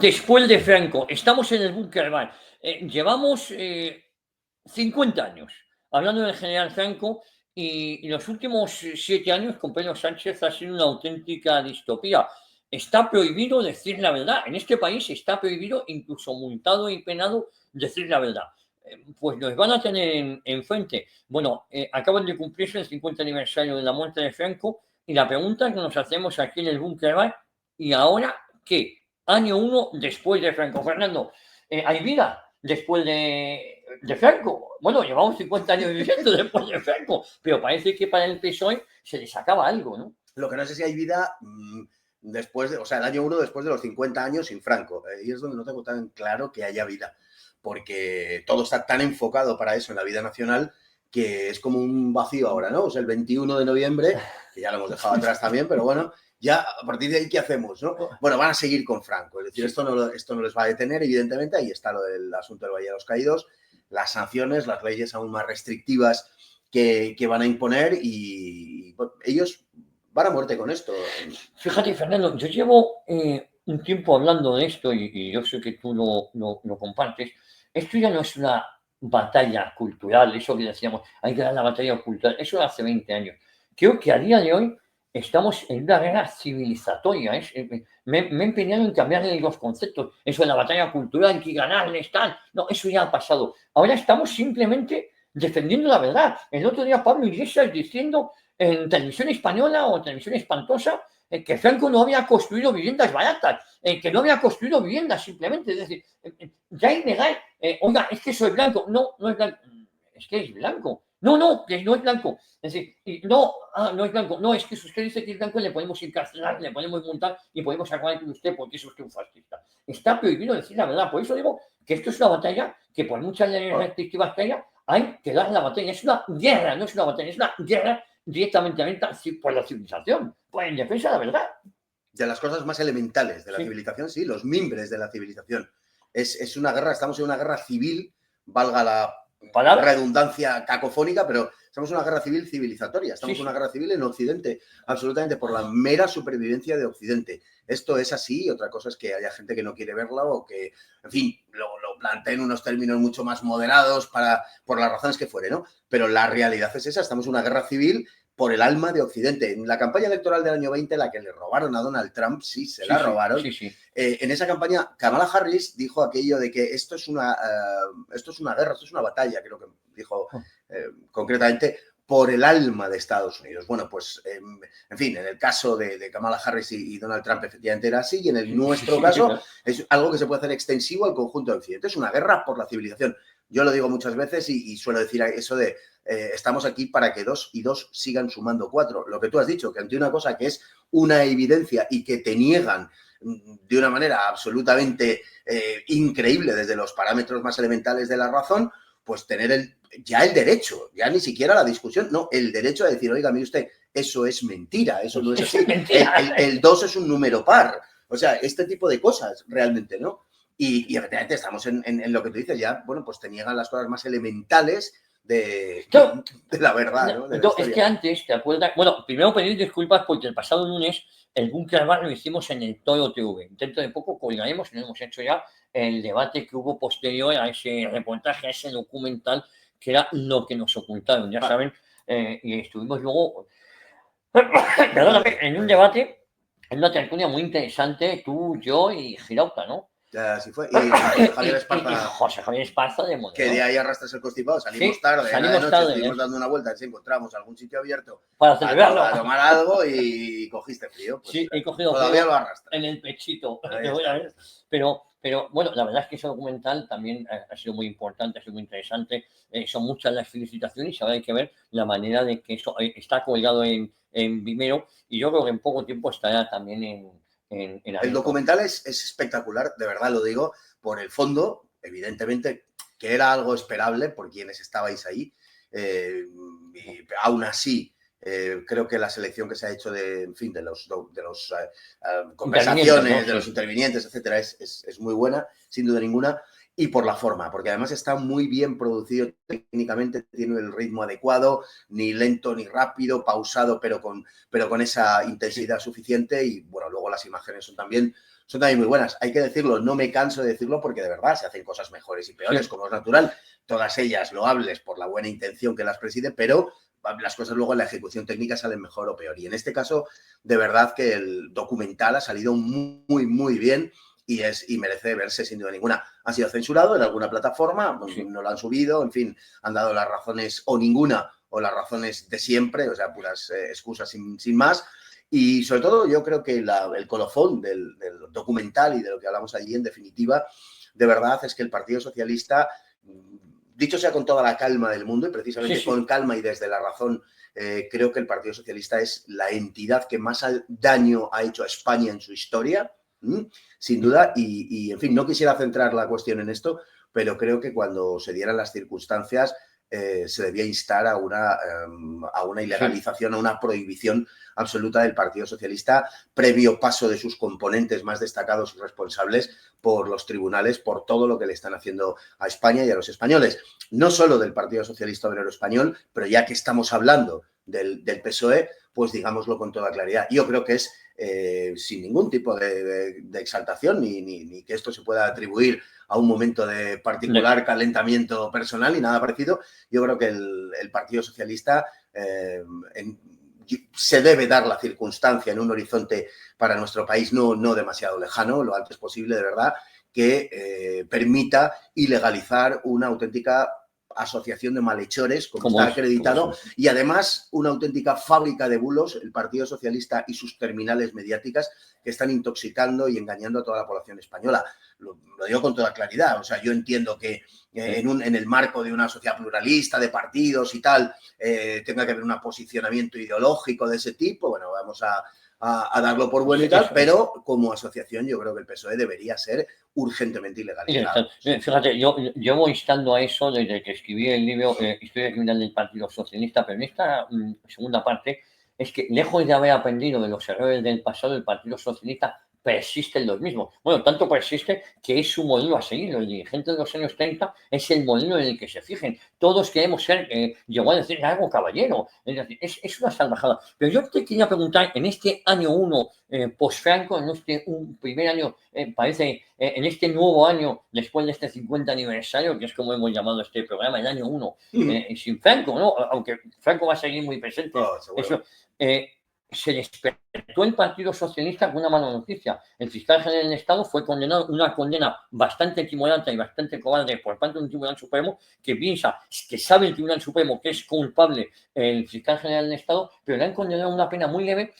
después de Franco. Estamos en el búnker Bar. Llevamos 50 años hablando del general Franco y los últimos 7 años con Pedro Sánchez ha sido una auténtica distopía. Está prohibido decir la verdad. En este país está prohibido, incluso multado y penado, decir la verdad. Pues nos van a tener enfrente. Bueno, acaban de cumplirse el 50 aniversario de la muerte de Franco y la pregunta que nos hacemos aquí en el búnker Bar, ¿y ahora qué? Año 1 después de Franco. Fernando, ¿hay vida después de Franco? Bueno, llevamos 50 años viviendo después de Franco, pero parece que para el PSOE se les acaba algo, ¿no? Lo que no sé si hay vida después, o sea, el año 1 después de los 50 años sin Franco. Y es donde no tengo tan claro que haya vida, porque todo está tan enfocado para eso en la vida nacional que es como un vacío ahora, ¿no? O sea, el 21 de noviembre, que ya lo hemos dejado atrás también, pero bueno, ya a partir de ahí, ¿qué hacemos, no? Bueno, van a seguir con Franco, es decir, esto no les va a detener, evidentemente, ahí está lo del asunto del Valle de los Caídos, las sanciones, las leyes aún más restrictivas que van a imponer y bueno, ellos van a muerte con esto. Fíjate, Fernando, yo llevo un tiempo hablando de esto y yo sé que tú lo compartes. Esto ya no es una batalla cultural, eso que decíamos, hay que dar la batalla cultural, eso de hace 20 años. Creo que a día de hoy estamos en una guerra civilizatoria. Me he empeñado en cambiarle los conceptos. Eso de la batalla cultural, hay que ganarles, tal. No, eso ya ha pasado. Ahora estamos simplemente defendiendo la verdad. El otro día Pablo Iglesias diciendo en televisión española o televisión espantosa que Franco no había construido viviendas baratas, que no había construido viviendas simplemente. Es decir, ya es legal. Oiga, es que soy blanco. No, no es blanco. Es que es blanco. No, no, que no es blanco. Es decir, no, no es blanco. No, es que si usted dice que es blanco, le podemos encarcelar, le podemos multar y podemos acabar con usted porque es usted un fascista. Está prohibido decir la verdad. Por eso digo que esto es una batalla que por muchas leyes restrictivas que haya, hay que dar la batalla. Es una guerra, no es una batalla, es una guerra directamente por la civilización, pues en defensa de la verdad. De las cosas más elementales de la civilización, sí, los mimbres de la civilización. Es una guerra, estamos en una guerra civil, valga la redundancia cacofónica, pero estamos en una guerra civil civilizatoria, estamos en una guerra civil en Occidente, absolutamente por la mera supervivencia de Occidente. Esto es así, y otra cosa es que haya gente que no quiere verla o que, en fin, lo plantea en unos términos mucho más moderados por las razones que fuere, ¿no? Pero la realidad es esa, estamos en una guerra civil por el alma de Occidente. En la campaña electoral del año 20, la que le robaron a Donald Trump, sí, se la robaron. En esa campaña, Kamala Harris dijo aquello de que esto es una guerra, esto es una batalla, creo que dijo concretamente, por el alma de Estados Unidos. Bueno, pues, en fin, en el caso de Kamala Harris y Donald Trump efectivamente era así, y en nuestro caso es algo que se puede hacer extensivo al conjunto de Occidente. Es una guerra por la civilización. Yo lo digo muchas veces y suelo decir eso de estamos aquí para que 2 y 2 sigan sumando 4. Lo que tú has dicho, que ante una cosa que es una evidencia y que te niegan de una manera absolutamente increíble desde los parámetros más elementales de la razón, pues tener ya el derecho, ya ni siquiera la discusión, no, el derecho a decir, oiga, mire usted, eso es mentira, eso no es así. El 2 es un número par. O sea, este tipo de cosas realmente, ¿no? Y efectivamente estamos en lo que tú dices, ya, bueno, pues te niegan las cosas más elementales de la verdad, ¿no? No, es que antes, ¿te acuerdas? Bueno, primero pedir disculpas porque el pasado lunes el Búnker Bar lo hicimos en el Toro TV. Dentro de poco colgaremos, no hemos hecho ya el debate que hubo posterior a ese reportaje, a ese documental, que era lo que nos ocultaron, ya saben, y estuvimos luego, perdóname, en un debate, en una tertulia muy interesante, tú, yo y Girauta, ¿no? Así fue. Y Javier Esparza. Y José Javier Esparza de Modelo. Que de ahí arrastras el constipado. Salimos tarde, estuvimos dando una vuelta, si encontramos algún sitio abierto para celebrarlo, a tomar algo y cogiste frío. Pues, sí, he cogido todavía frío lo arrastras. en el pechito. Pero bueno, la verdad es que ese documental también ha sido muy importante, ha sido muy interesante. Son muchas las felicitaciones y ahora hay que ver la manera de que eso está colgado en Vimeo y yo creo que en poco tiempo estará también en el documental es espectacular, de verdad lo digo, por el fondo, evidentemente, que era algo esperable por quienes estabais ahí. Y aún así, creo que la selección que se ha hecho de los conversaciones, ¿no? De los intervinientes, etcétera, es muy buena, sin duda ninguna. Y por la forma, porque además está muy bien producido técnicamente, tiene el ritmo adecuado, ni lento ni rápido, pausado, pero con esa intensidad suficiente. Y bueno, luego las imágenes son también son también muy buenas. Hay que decirlo, no me canso de decirlo porque de verdad se hacen cosas mejores y peores, como es natural. Todas ellas loables por la buena intención que las preside, pero las cosas luego en la ejecución técnica salen mejor o peor. Y en este caso, de verdad que el documental ha salido muy, muy bien y merece verse sin duda ninguna. Ha sido censurado en alguna plataforma, no lo han subido, en fin, han dado las razones o ninguna o las razones de siempre, o sea, puras excusas sin más. Y sobre todo yo creo que el colofón del documental y de lo que hablamos allí, en definitiva, de verdad es que el Partido Socialista, dicho sea con toda la calma del mundo y precisamente con calma y desde la razón, creo que el Partido Socialista es la entidad que más daño ha hecho a España en su historia, sin duda, y en fin, no quisiera centrar la cuestión en esto, pero creo que cuando se dieran las circunstancias se debía instar a una ilegalización, a una prohibición absoluta del Partido Socialista, previo paso de sus componentes más destacados y responsables por los tribunales, por todo lo que le están haciendo a España y a los españoles. No solo del Partido Socialista Obrero Español, pero ya que estamos hablando del PSOE, pues digámoslo con toda claridad. Yo creo que es sin ningún tipo de exaltación ni que esto se pueda atribuir a un momento de particular calentamiento personal ni nada parecido. Yo creo que el Partido Socialista se debe dar la circunstancia en un horizonte para nuestro país no demasiado lejano, lo antes posible, de verdad, que permita ilegalizar una auténtica asociación de malhechores, como está acreditado, y además una auténtica fábrica de bulos, el Partido Socialista y sus terminales mediáticas que están intoxicando y engañando a toda la población española. Lo digo con toda claridad, o sea, yo entiendo que en el marco de una sociedad pluralista, de partidos y tal, tenga que haber un posicionamiento ideológico de ese tipo, bueno, vamos a darlo por bueno y tal, pero como asociación yo creo que el PSOE debería ser urgentemente ilegalizado. Fíjate, yo llevo instando a eso desde que escribí el libro Historia criminal del Partido Socialista, pero en esta segunda parte es que, lejos de haber aprendido de los errores del pasado, el Partido Socialista persiste en los mismos. Bueno, tanto persiste que es su modelo a seguir. El dirigente de los años 30 es el modelo en el que se fijen. Todos queremos ser, llegó a decir algo caballero. Es decir, es una salvajada. Pero yo te quería preguntar, en este año 1 post-Franco, en este primer año, parece, en este nuevo año, después de este 50 aniversario, que es como hemos llamado este programa, el año 1, sin Franco, ¿no? Aunque Franco va a seguir muy presente. Eso, se despertó el Partido Socialista con una mala noticia. El fiscal general del Estado fue condenado, una condena bastante timorata y bastante cobarde por parte de un Tribunal Supremo que piensa, que sabe el Tribunal Supremo que es culpable el fiscal general del Estado, pero le han condenado una pena muy leve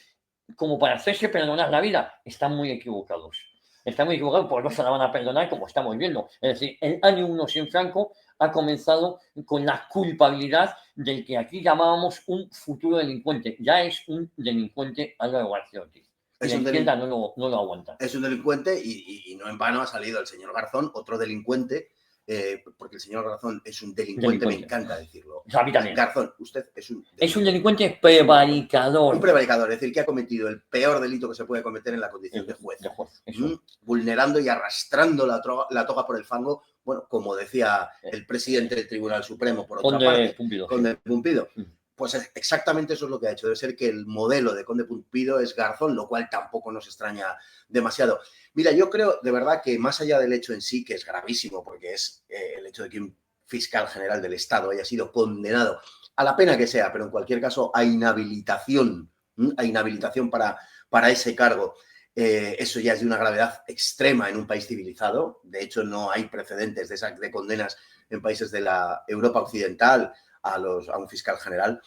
como para hacerse perdonar la vida. Están muy equivocados. Están muy equivocados, pues no se la van a perdonar como estamos viendo. Es decir, el año 1 sin Franco ha comenzado con la culpabilidad del que aquí llamábamos un futuro delincuente. Ya es un delincuente Álvaro García Ortiz. La izquierda no lo aguanta. Es un delincuente y no en vano ha salido el señor Garzón, otro delincuente, porque el señor Garzón es un delincuente, me encanta decirlo. A mí también. Garzón, usted es un delincuente. Es un delincuente prevaricador. Un prevaricador, es decir, que ha cometido el peor delito que se puede cometer en la condición de juez. Vulnerando y arrastrando la toga por el fango, bueno, como decía el presidente del Tribunal Supremo, por otra parte, Conde Pumpido. Pues exactamente eso es lo que ha hecho. Debe ser que el modelo de Conde Pumpido es Garzón, lo cual tampoco nos extraña demasiado. Mira, yo creo de verdad que más allá del hecho en sí, que es gravísimo, porque es el hecho de que un fiscal general del Estado haya sido condenado a la pena que sea, pero en cualquier caso a inhabilitación para ese cargo, eso ya es de una gravedad extrema en un país civilizado. De hecho, no hay precedentes de condenas en países de la Europa occidental a un fiscal general.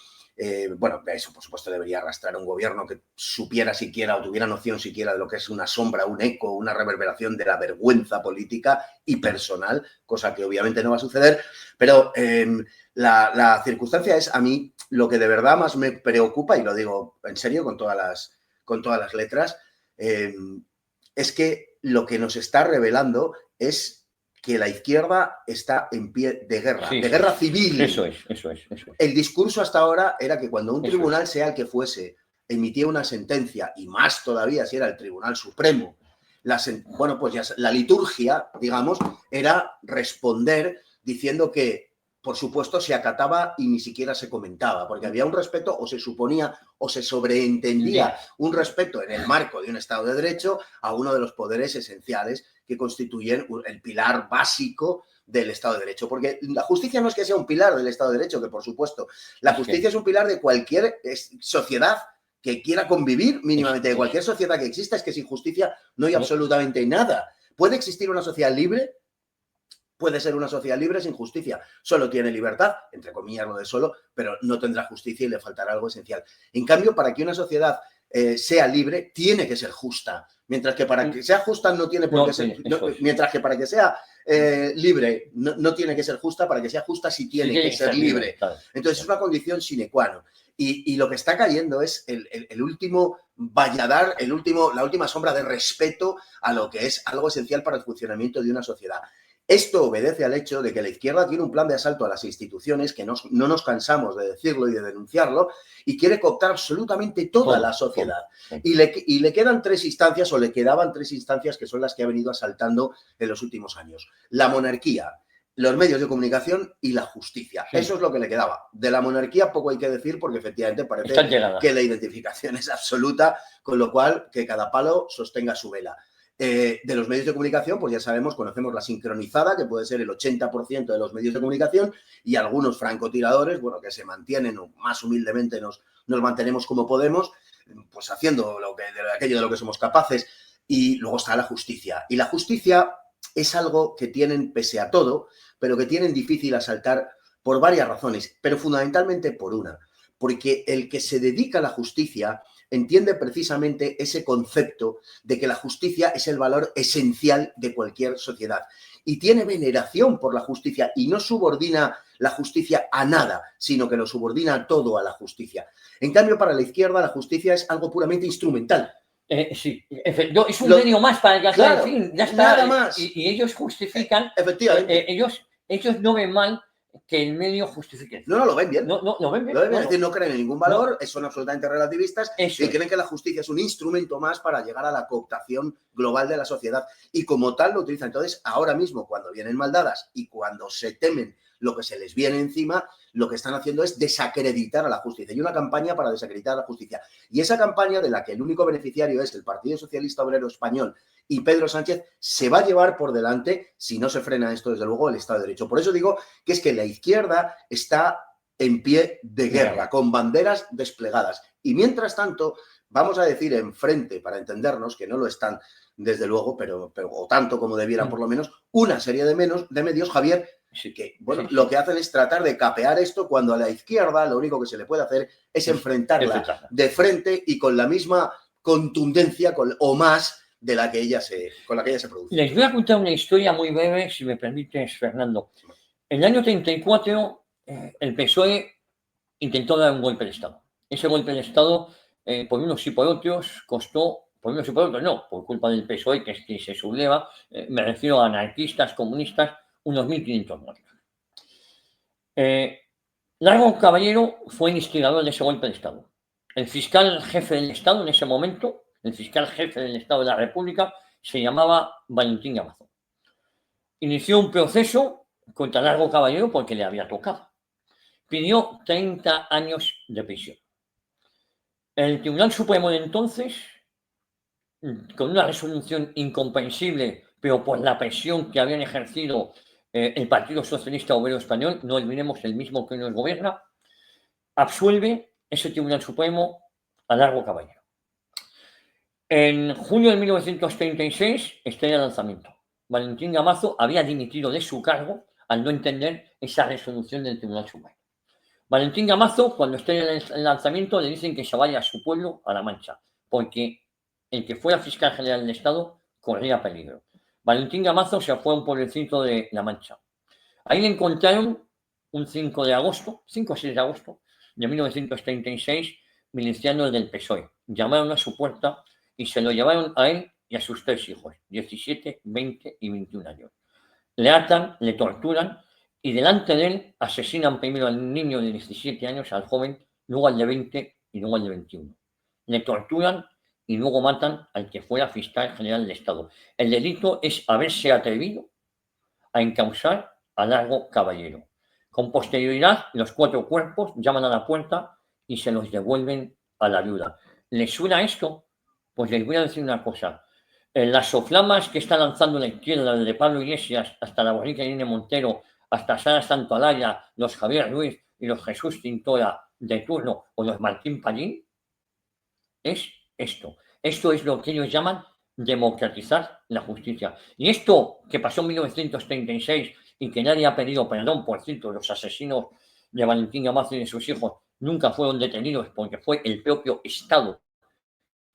Bueno, eso por supuesto debería arrastrar a un gobierno que supiera siquiera o tuviera noción siquiera de lo que es una sombra, un eco, una reverberación de la vergüenza política y personal, cosa que obviamente no va a suceder, pero la circunstancia es, a mí, lo que de verdad más me preocupa, y lo digo en serio con todas las letras, es que lo que nos está revelando es que la izquierda está en pie de guerra, de guerra civil. Eso es. El discurso hasta ahora era que cuando un tribunal, sea el que fuese, emitía una sentencia, y más todavía si era el Tribunal Supremo, bueno, pues ya la liturgia, digamos, era responder diciendo que por supuesto, se acataba y ni siquiera se comentaba, porque había un respeto, o se suponía, o se sobreentendía un respeto en el marco de un Estado de Derecho a uno de los poderes esenciales que constituyen el pilar básico del Estado de Derecho. Porque la justicia no es que sea un pilar del Estado de Derecho, que por supuesto, la justicia es un pilar de cualquier sociedad que quiera convivir mínimamente, de cualquier sociedad que exista. Es que sin justicia no hay absolutamente nada. ¿Puede existir una sociedad libre? Puede ser una sociedad libre sin justicia. Solo tiene libertad, entre comillas lo de solo, pero no tendrá justicia y le faltará algo esencial. En cambio, para que una sociedad sea libre, tiene que ser justa. Mientras que para que sea justa no tiene por qué ser... mientras que para que sea libre no tiene que ser justa, para que sea justa sí tiene que ser libre. Entonces es una condición sine qua non. Y lo que está cayendo es el último valladar, la última sombra de respeto a lo que es algo esencial para el funcionamiento de una sociedad. Esto obedece al hecho de que la izquierda tiene un plan de asalto a las instituciones, que no nos cansamos de decirlo y de denunciarlo, y quiere cooptar absolutamente toda la sociedad. Y le quedan tres instancias, o le quedaban tres instancias, que son las que ha venido asaltando en los últimos años. La monarquía, los medios de comunicación y la justicia. Sí. Eso es lo que le quedaba. De la monarquía poco hay que decir, porque efectivamente parece que la identificación es absoluta, con lo cual que cada palo sostenga su vela. De los medios de comunicación, pues ya sabemos, conocemos la sincronizada, que puede ser el 80% de los medios de comunicación, y algunos francotiradores, bueno, que se mantienen, o más humildemente nos mantenemos como podemos, pues haciendo aquello de lo que somos capaces. Y luego está la justicia. Y la justicia es algo que tienen, pese a todo, pero que tienen difícil asaltar por varias razones, pero fundamentalmente por una. Porque el que se dedica a la justicia entiende precisamente ese concepto de que la justicia es el valor esencial de cualquier sociedad y tiene veneración por la justicia y no subordina la justicia a nada, sino que lo subordina todo a la justicia. En cambio, para la izquierda, la justicia es algo puramente instrumental. Sí, es un medio más para alcanzar el fin, ya está. Nada más. Y ellos justifican, efectivamente. Ellos no ven mal que el medio justifique. No, lo ven bien. Lo ven bien. Es decir, no creen en ningún valor, son absolutamente relativistas y creen que la justicia es un instrumento más para llegar a la cooptación global de la sociedad. Y como tal lo utilizan. Entonces, ahora mismo, cuando vienen maldadas y cuando se temen lo que se les viene encima, lo que están haciendo es desacreditar a la justicia. Hay una campaña para desacreditar a la justicia. Y esa campaña, de la que el único beneficiario es el Partido Socialista Obrero Español y Pedro Sánchez, se va a llevar por delante, si no se frena esto, desde luego, el Estado de Derecho. Por eso digo que es que la izquierda está en pie de guerra, con banderas desplegadas. Y mientras tanto, vamos a decir enfrente, para entendernos, que no lo están, desde luego, pero o tanto como debieran por lo menos, una serie de medios, Javier, que, bueno, lo que hacen es tratar de capear esto, cuando a la izquierda lo único que se le puede hacer es enfrentarla de frente y con la misma contundencia o más con la que ella se produce. Les voy a contar una historia muy breve, si me permites, Fernando. En el año 34, el PSOE intentó dar un golpe de Estado. Ese golpe de Estado, por unos y por otros, costó, por unos y por otros no, por culpa del PSOE, que es que se subleva, me refiero a anarquistas, comunistas, unos 1.500 muertos. Largo Caballero fue el instigador de ese golpe de Estado. El fiscal jefe del Estado en ese momento, el fiscal jefe del Estado de la República, se llamaba Valentín Gamazo. Inició un proceso contra Largo Caballero porque le había tocado. Pidió 30 años de prisión. El Tribunal Supremo de entonces, con una resolución incomprensible, pero por la presión que habían ejercido el Partido Socialista Obrero Español, no olvidemos el mismo que nos gobierna, absuelve ese Tribunal Supremo a Largo Caballero. En junio de 1936 estalla el lanzamiento. Valentín Gamazo había dimitido de su cargo al no entender esa resolución del Tribunal Supremo. Valentín Gamazo, cuando esté en el lanzamiento, le dicen que se vaya a su pueblo, a La Mancha, porque el que fuera fiscal general del Estado corría peligro. Valentín Gamazo se fue a un pueblecito de La Mancha. Ahí le encontraron un 5 o 6 de agosto de 1936, milicianos del PSOE. Llamaron a su puerta y se lo llevaron a él y a sus 3 hijos, 17, 20 y 21 años. Le atan, le torturan y delante de él asesinan primero al niño de 17 años, al joven, luego al de 20 y luego al de 21. Le torturan y luego matan al que fuera fiscal general del Estado. El delito es haberse atrevido a encausar a Largo Caballero. Con posterioridad, los 4 cuerpos llaman a la puerta y se los devuelven a la viuda. ¿Les suena esto? Pues les voy a decir una cosa. Las soflamas que está lanzando la izquierda, desde Pablo Iglesias hasta la bonita Irene Montero, hasta Sara Santolaya, los Javier Ruiz y los Jesús Tintora de turno o los Martín Pallín, es esto. Esto es lo que ellos llaman democratizar la justicia. Y esto que pasó en 1936 y que nadie ha pedido perdón, por cierto, los asesinos de Valentín Gamazo y de sus hijos nunca fueron detenidos porque fue el propio Estado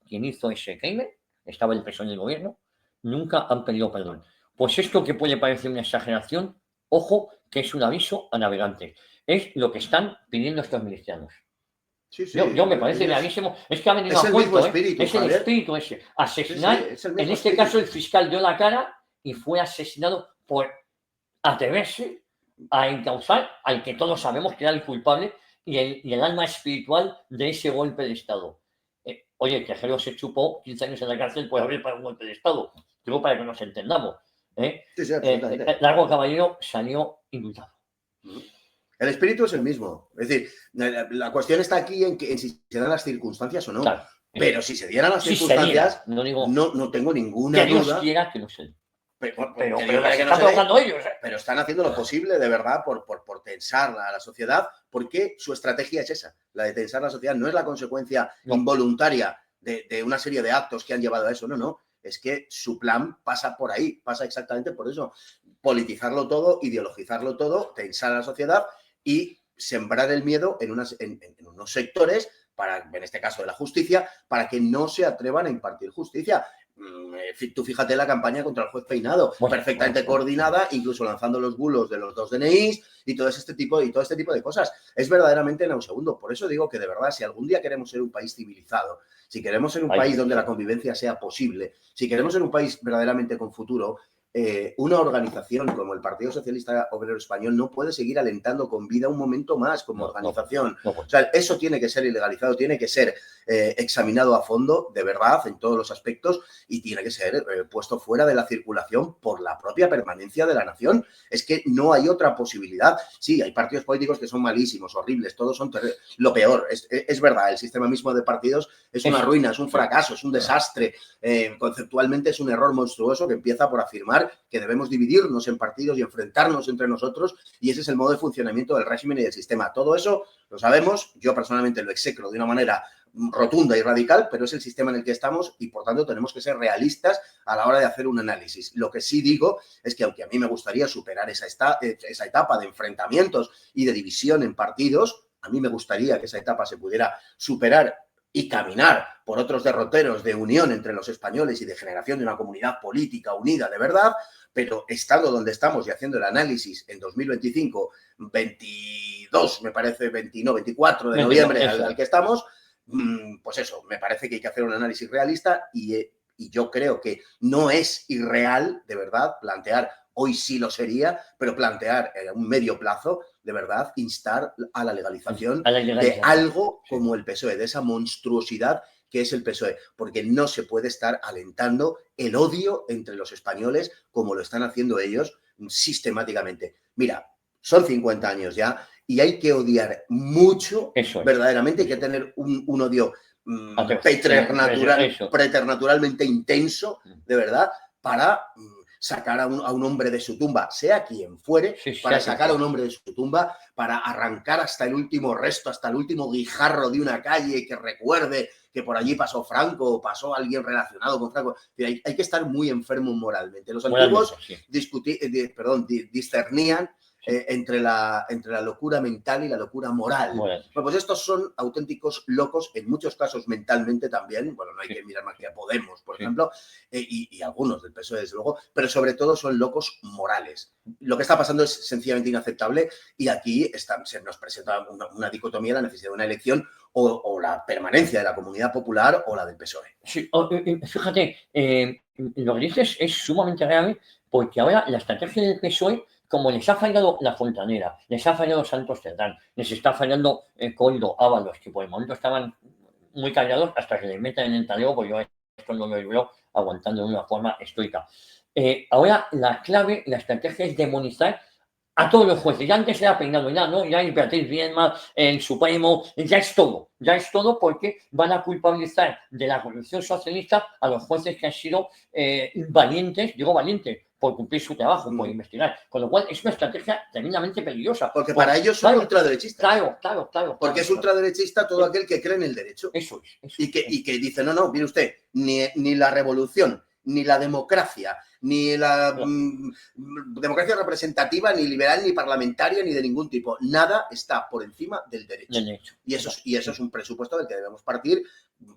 quien hizo ese crimen, estaba el PSOE en el gobierno, nunca han pedido perdón. Pues esto que puede parecer una exageración, ojo, que es un aviso a navegantes. Es lo que están pidiendo estos milicianos. Sí, sí, Yo me parece gravísimo. Es que ha venido es a el cuento, mismo espíritu, es el Javier. espíritu ese. Asesinar, Sí, es el mismo en este espíritu. caso el fiscal dio la cara y fue asesinado por atreverse a encauzar al que todos sabemos que era el culpable y el alma espiritual de ese golpe de Estado. Oye, Tejero se chupó 15 años en la cárcel por abrir para un golpe de Estado. Digo para que nos entendamos. Sí, sí, absolutamente. Largo Caballero salió indultado. El espíritu es el mismo. Es decir, la cuestión está aquí en si se dan las circunstancias o no. Claro. Pero si se dieran las Si circunstancias, no digo no tengo ninguna que Dios duda. quiera que no se dé. Pero las están provocando ellos. Pero están haciendo lo posible, de verdad, por tensar a la sociedad, porque su estrategia es esa, la de tensar la sociedad. No es la consecuencia involuntaria de una serie de actos que han llevado a eso, no. Es que su plan pasa por ahí, pasa exactamente por eso. Politizarlo todo, ideologizarlo todo, tensar a la sociedad y sembrar el miedo en unos sectores, en este caso de la justicia, para que no se atrevan a impartir justicia. Tú fíjate la campaña contra el juez Peinado, perfectamente coordinada, incluso lanzando los bulos de los 2 DNIs y todo este tipo de cosas. Es verdaderamente nauseabundo. Por eso digo que de verdad, si algún día queremos ser un país civilizado, si queremos ser un país donde la convivencia sea posible, si queremos ser un país verdaderamente con futuro, una organización como el Partido Socialista Obrero Español no puede seguir alentando con vida un momento más como organización. O sea, eso tiene que ser ilegalizado, tiene que ser examinado a fondo, de verdad, en todos los aspectos, y tiene que ser puesto fuera de la circulación por la propia permanencia de la nación. Es que no hay otra posibilidad. Sí, hay partidos políticos que son malísimos, horribles, todos son lo peor. Es verdad, el sistema mismo de partidos es una ruina, es un fracaso, es un desastre. Conceptualmente es un error monstruoso que empieza por afirmar que debemos dividirnos en partidos y enfrentarnos entre nosotros, y ese es el modo de funcionamiento del régimen y del sistema. Todo eso lo sabemos, yo personalmente lo execro de una manera rotunda y radical, pero es el sistema en el que estamos y por tanto tenemos que ser realistas a la hora de hacer un análisis. Lo que sí digo es que aunque a mí me gustaría superar esa etapa de enfrentamientos y de división en partidos, a mí me gustaría que esa etapa se pudiera superar y caminar por otros derroteros de unión entre los españoles y de generación de una comunidad política unida de verdad, pero estando donde estamos y haciendo el análisis en 2025, 22, me parece, 24 de noviembre al que estamos, pues eso, me parece que hay que hacer un análisis realista y yo creo que no es irreal, de verdad, plantear, hoy sí lo sería, pero plantear en un medio plazo, de verdad, instar a la legalización de algo como el PSOE, de esa monstruosidad que es el PSOE, porque no se puede estar alentando el odio entre los españoles como lo están haciendo ellos sistemáticamente. Mira, son 50 años ya y hay que odiar mucho, verdaderamente, hay que tener un odio preternaturalmente intenso, de verdad, para sacar a un hombre de su tumba, sea quien fuere, para sacar a un hombre de su tumba, para arrancar hasta el último resto, hasta el último guijarro de una calle que recuerde que por allí pasó Franco o pasó alguien relacionado con Franco. Hay que estar muy enfermo moralmente. Los antiguos discernían entre la locura mental y la locura moral. Bueno, pues estos son auténticos locos, en muchos casos mentalmente también. Bueno, no hay que mirar más que a Podemos, por ejemplo, y algunos del PSOE, desde luego, pero sobre todo son locos morales. Lo que está pasando es sencillamente inaceptable y aquí se nos presenta una dicotomía, la necesidad de una elección o la permanencia de la comunidad popular o la del PSOE. Sí, fíjate, lo que dices es sumamente grave porque ahora la estrategia del PSOE, como les ha fallado la Fontanera, les ha fallado Santos Cerdán, les está fallando Coldo, Ábalos, que por el momento estaban muy callados hasta que les metan en el talego, porque yo esto no lo veo aguantando de una forma estoica. Ahora la clave, la estrategia es demonizar a todos los jueces. Ya antes era peinado, ya no, ya Beatriz Viedma, el Supremo, ya es todo porque van a culpabilizar de la corrupción socialista a los jueces que han sido valientes, digo valientes, por cumplir su trabajo, por investigar. Con lo cual es una estrategia tremendamente peligrosa. Porque para ellos son ultraderechistas. Claro. Porque es ultraderechista todo aquel que cree en el derecho. Eso y que dice, no, mire usted, ni la revolución, ni la democracia, ni la democracia representativa, ni liberal, ni parlamentaria, ni de ningún tipo. Nada está por encima del derecho. Y eso es un presupuesto del que debemos partir.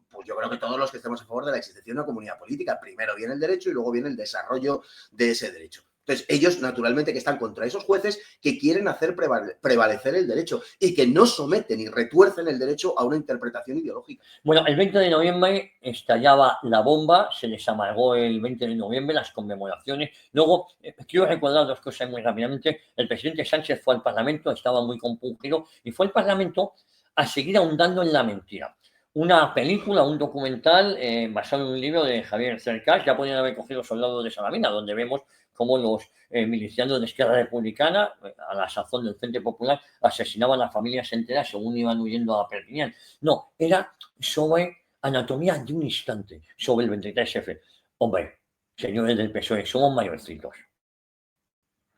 Pues yo creo que todos los que estemos a favor de la existencia de una comunidad política, primero viene el derecho y luego viene el desarrollo de ese derecho. Entonces, ellos, naturalmente, que están contra esos jueces que quieren hacer prevalecer el derecho y que no someten y retuercen el derecho a una interpretación ideológica. Bueno, el 20 de noviembre estallaba la bomba, se les amargó el 20 de noviembre las conmemoraciones. Luego, quiero recordar dos cosas muy rápidamente. El presidente Sánchez fue al Parlamento, estaba muy compungido, y fue al Parlamento a seguir ahondando en la mentira. Una película, un documental basado en un libro de Javier Cercas, ya podían haber cogido Soldados de Salamina, donde vemos cómo los milicianos de Esquerra Republicana, a la sazón del Frente Popular, asesinaban a familias enteras según iban huyendo a Perpiñán. No, era sobre anatomía de un instante, sobre el 23F. Hombre, señores del PSOE, somos mayorcitos.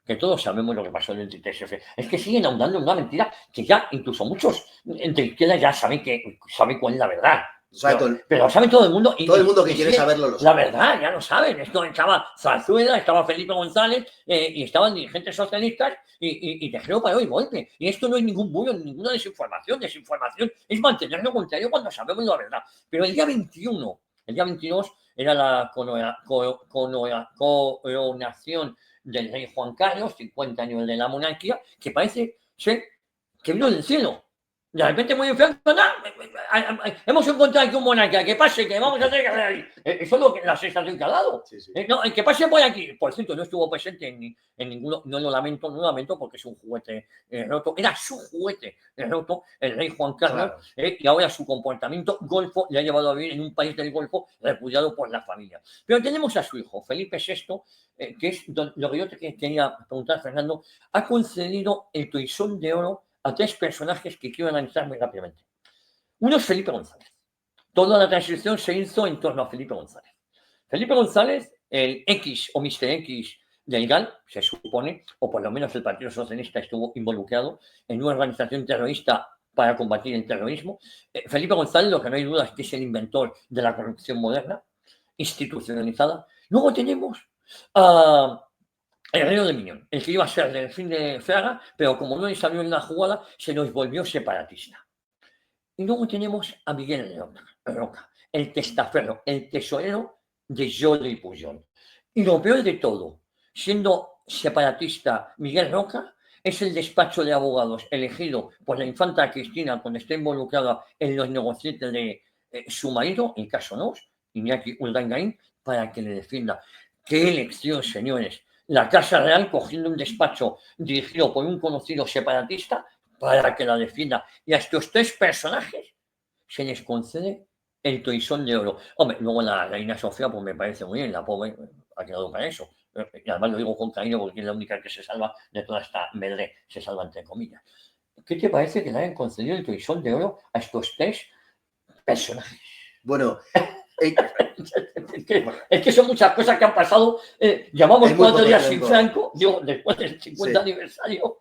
Que todos sabemos lo que pasó en el 23F. Es que siguen ahondando en una mentira que ya incluso muchos de izquierda ya saben cuál es la verdad. Pero lo sabe todo el mundo. Todo el mundo que quiere saberlo lo sabe. La verdad, ya lo saben. Esto estaba Zarzuela, estaba Felipe González y estaban dirigentes socialistas y Tejero paró y golpe. Y esto no es ningún bulo, ninguna desinformación. Desinformación es mantener lo contrario cuando sabemos la verdad. Pero el día 21, el día 22 era la coronación del rey Juan Carlos, 50 años de la monarquía, que parece ser que vino del cielo. De repente muy enfermo, hemos encontrado aquí un monarca, que pase, que vamos a hacer ahí. Eso es lo que la sensación que ha dado. Sí. No, que pase por aquí. Por cierto, no estuvo presente en ninguno, no lo lamento porque es un juguete roto. Era su juguete roto, el rey Juan Carlos, claro. Y ahora su comportamiento golfo le ha llevado a vivir en un país del Golfo repudiado por la familia. Pero tenemos a su hijo, Felipe VI, que es lo que yo te quería preguntar, Fernando, ha concedido el Toisón de Oro a tres personajes que quiero analizar muy rápidamente. Uno es Felipe González. Toda la transición se hizo en torno a Felipe González. Felipe González, el X o Mr. X del GAL, se supone, o por lo menos el Partido Socialista estuvo involucrado en una organización terrorista para combatir el terrorismo. Felipe González, lo que no hay duda es que es el inventor de la corrupción moderna, institucionalizada. Luego tenemos a el Reino de Miñón, el que iba a ser del fin de Fraga, pero como no le salió en la jugada, se nos volvió separatista. Y luego tenemos a Miguel Roca, el testaferro, el tesorero de Jordi Pujol. Y lo peor de todo, siendo separatista Miguel Roca, es el despacho de abogados elegido por la infanta Cristina cuando está involucrada en los negociados de su marido, el caso Nos, Iñaki Urdangarín, para que le defienda. ¡Qué elección, señores! La Casa Real cogiendo un despacho dirigido por un conocido separatista para que la defienda. Y a estos tres personajes se les concede el Toisón de Oro. Hombre, luego la reina Sofía, pues me parece muy bien, la pobre ha quedado para eso. Y además lo digo con cariño porque es la única que se salva de toda esta medre, se salva entre comillas. ¿Qué te parece que le hayan concedido el Toisón de Oro a estos tres personajes? Bueno, es que son muchas cosas que han pasado. Llamamos 4 días sin Franco, digo, después del 50 aniversario.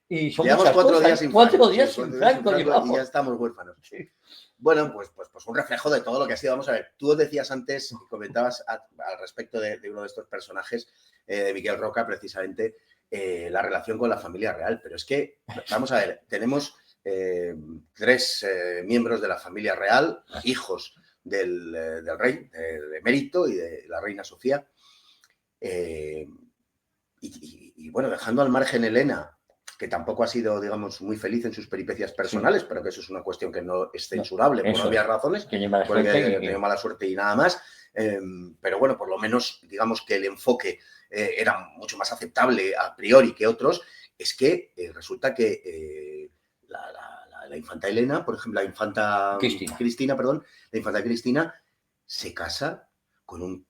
Y son llevamos 4 días sin Franco. 4 días sin Franco. Y ya estamos huérfanos. Sí. Bueno, pues un reflejo de todo lo que ha sido. Vamos a ver, tú decías antes, y comentabas al respecto de uno de estos personajes, de Miguel Roca, precisamente, la relación con la familia real. Pero es que, vamos a ver, tenemos 3 miembros de la familia real, hijos del rey, de Emérito y de la reina Sofía. Y bueno, dejando al margen Elena, que tampoco ha sido, digamos, muy feliz en sus peripecias personales, pero que eso es una cuestión que no es censurable por obvias razones, porque tenía mala suerte y nada más. Pero bueno, por lo menos, digamos que el enfoque era mucho más aceptable a priori que otros. Es que resulta que la infanta Elena, por ejemplo, la infanta Cristina, se casa con un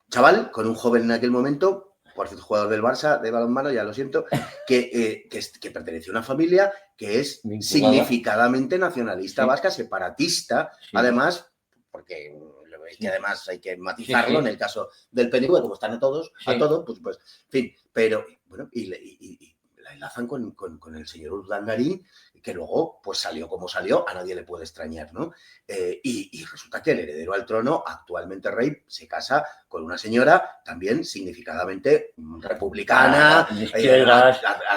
chaval, con un joven en aquel momento, por cierto, jugador del Barça de balonmano, ya lo siento, que perteneció a una familia que es significadamente nacionalista vasca, separatista, además, porque que además hay que matizarlo en el caso del PNV, como están a todos, pues, en fin, pero bueno, y la enlazan con el señor Urdangarín, que luego pues salió como salió, a nadie le puede extrañar, ¿no? Y resulta que el heredero al trono, actualmente rey, se casa con una señora también significadamente republicana,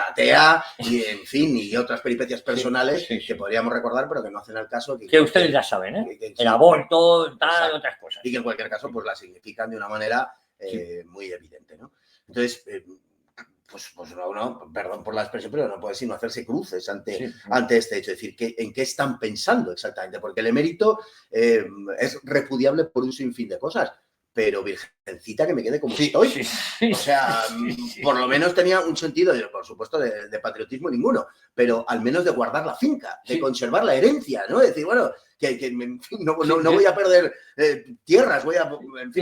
atea, y en fin, y otras peripecias personales que podríamos recordar, pero que no hacen al caso. Que ustedes ya saben, ¿eh? El aborto, tal, otras cosas. Y que en cualquier caso pues la significan de una manera muy evidente, ¿no? Entonces, pues no, perdón por la expresión, pero no puede sino hacerse cruces ante este hecho. Es decir, ¿en qué están pensando exactamente? Porque el emérito es repudiable por un sinfín de cosas, pero virgencita que me quede como estoy. O sea, por lo menos tenía un sentido, por supuesto, de patriotismo ninguno, pero al menos de guardar la finca, de conservar la herencia, ¿no? Es decir, bueno, que en fin, no voy a perder tierras, voy a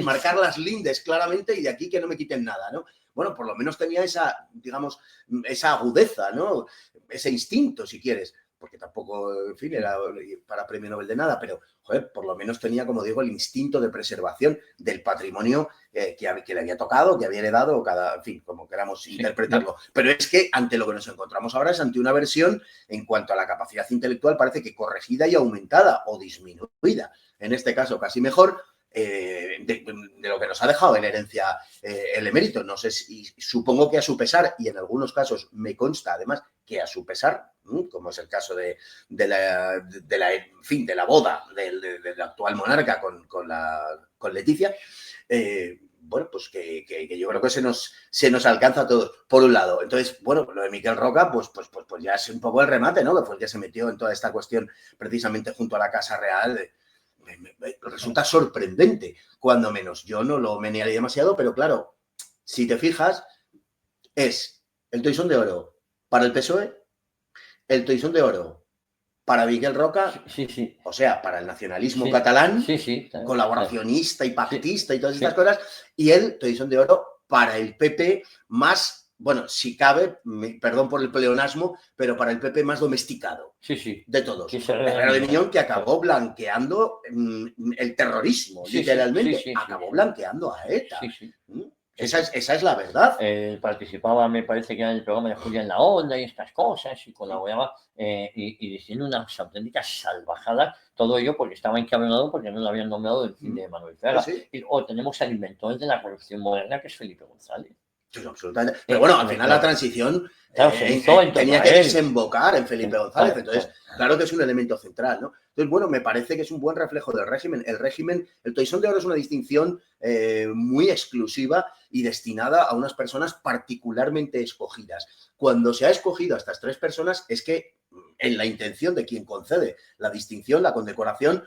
marcar las lindes claramente y de aquí que no me quiten nada, ¿no? Bueno, por lo menos tenía esa, digamos, esa agudeza, ¿no? Ese instinto, si quieres, porque tampoco, en fin, era para premio Nobel de nada, pero, joder, por lo menos tenía, como digo, el instinto de preservación del patrimonio que le había tocado, que había heredado, en fin, como queramos interpretarlo. Pero es que ante lo que nos encontramos ahora es ante una versión, en cuanto a la capacidad intelectual, parece que corregida y aumentada o disminuida. En este caso, casi mejor, de lo que nos ha dejado en herencia el emérito. No sé si, supongo que a su pesar, y en algunos casos me consta además que a su pesar, como es el caso de la boda del actual monarca con Leticia, bueno, pues que yo creo que se nos alcanza a todos, por un lado. Entonces, bueno, lo de Miquel Roca, pues ya es un poco el remate, ¿no? Que fue el que se metió en toda esta cuestión precisamente junto a la Casa Real. Me resulta sorprendente, cuando menos. Yo no lo menearé demasiado, pero claro, si te fijas, es el toisón de oro para el PSOE, el toisón de oro para Miquel Roca, o sea, para el nacionalismo catalán, colaboracionista y pactista y todas estas cosas, y el toisón de oro para el PP más... Bueno, si cabe, perdón por el pleonasmo, pero para el PP más domesticado de todos. Herrero de Miñón, que acabó blanqueando el terrorismo, literalmente. Acabó blanqueando a ETA. Esa es la verdad. Participaba, me parece que era en el programa de Julia en la Onda y estas cosas, y colaboraba y diciendo unas auténticas salvajadas, todo ello porque estaba encabronado porque no lo habían nombrado del fin de Manuel Fraga. Y luego tenemos al inventor de la corrupción moderna, que es Felipe González. Sí, absolutamente. Pero bueno, al final la transición tenía que desembocar en Felipe González. Entonces, claro que es un elemento central, ¿no? Entonces, bueno, me parece que es un buen reflejo del régimen. El toisón de oro es una distinción muy exclusiva y destinada a unas personas particularmente escogidas. Cuando se ha escogido a estas tres personas es que en la intención de quien concede la distinción, la condecoración,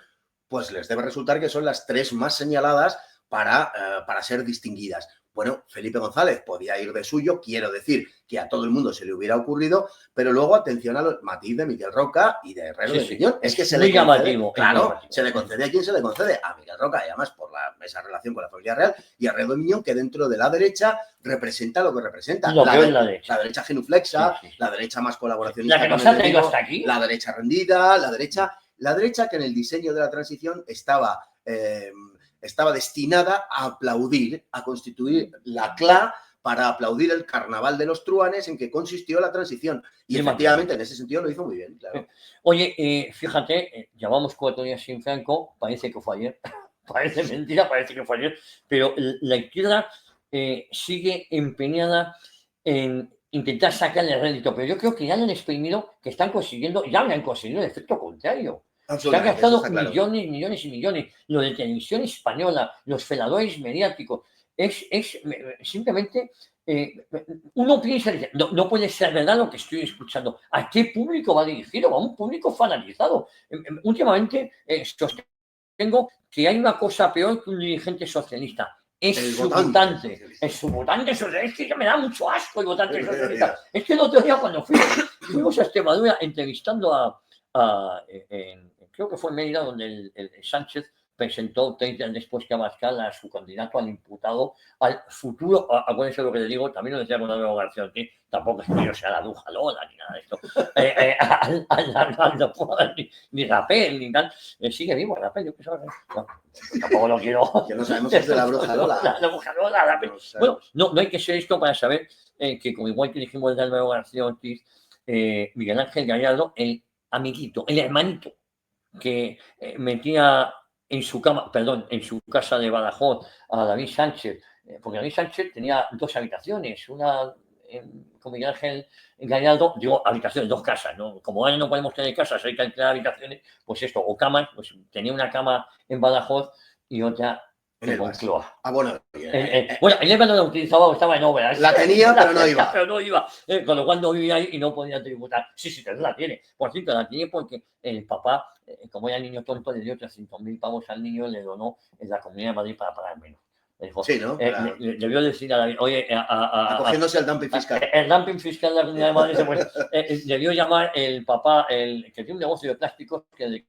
pues les debe resultar que son las tres más señaladas para ser distinguidas. Bueno, Felipe González podía ir de suyo, quiero decir que a todo el mundo se le hubiera ocurrido, pero luego atención a los matiz de Miquel Roca y de Herrero de Miñón. Es que se le concede, claro, se le concede a quien se le concede, a Miquel Roca, y además por esa relación con la familia real, y a Herrero de Miñón, que dentro de la derecha representa lo que representa. La derecha genuflexa, la derecha más colaboracionista. La que nos ha traído hasta aquí. La derecha rendida, la derecha que en el diseño de la transición estaba destinada a aplaudir, a constituir la CLA para aplaudir el carnaval de los truanes en que consistió la transición. Y efectivamente, en ese sentido lo hizo muy bien, claro. Oye, fíjate, llevamos 4 días sin Franco, parece que fue ayer, parece mentira, parece que fue ayer, pero la izquierda sigue empeñada en intentar sacarle el rédito, pero yo creo que ya lo han exprimido, que ya han conseguido el efecto contrario. Se han gastado millones, millones y millones. Lo de Televisión Española, los feladores mediáticos, es simplemente, uno piensa, no puede ser verdad lo que estoy escuchando. ¿A qué público va dirigido? A un público fanatizado. Últimamente sostengo que hay una cosa peor que un dirigente socialista. Es su votante socialista. Es que me da mucho asco el votante socialista. Es que el otro día cuando fuimos a Extremadura entrevistando creo que fue en Mérida, donde el Sánchez presentó 3 días después que Abascal a su candidato al imputado, al futuro, acuérdense lo que le digo, también lo decía con Álvaro García Ortiz, tampoco es que yo sea la bruja Lola ni nada de esto, no puedo dar ni Rapel ni tal, sigue vivo Rapel, yo pienso no, tampoco lo quiero. Que no sabemos si es de la bruja Lola. La bruja Lola, Rapel. Bueno, no hay que ser esto para saber que, como igual que dijimos de Álvaro García Ortiz, Miguel Ángel Gallardo, el amiguito, el hermanito, que metía en su cama, perdón, en su casa de Badajoz a David Sánchez, porque David Sánchez tenía 2 habitaciones, una con Miguel Ángel Gallardo, digo, habitaciones, 2 casas, ¿no? Como ahora no podemos tener casas, hay que alquilar habitaciones, pues esto, o camas, pues tenía una cama en Badajoz y otra en Moncloa. Bueno, bueno, el EVA no la utilizaba, estaba en obras. La tenía, pero no iba. Pero no iba, con lo cual no vivía ahí y no podía tributar. Sí, la tiene. Por cierto, la tiene porque el papá, como era niño tonto, le dio 300.000 pavos al niño y le donó en la Comunidad de Madrid para pagar menos. Dijo, sí, ¿no? Le debió decir a David, oye, acogiéndose al dumping fiscal. El dumping fiscal de la Comunidad de Madrid, pues, debió llamar el papá, que tiene un negocio de plásticos, que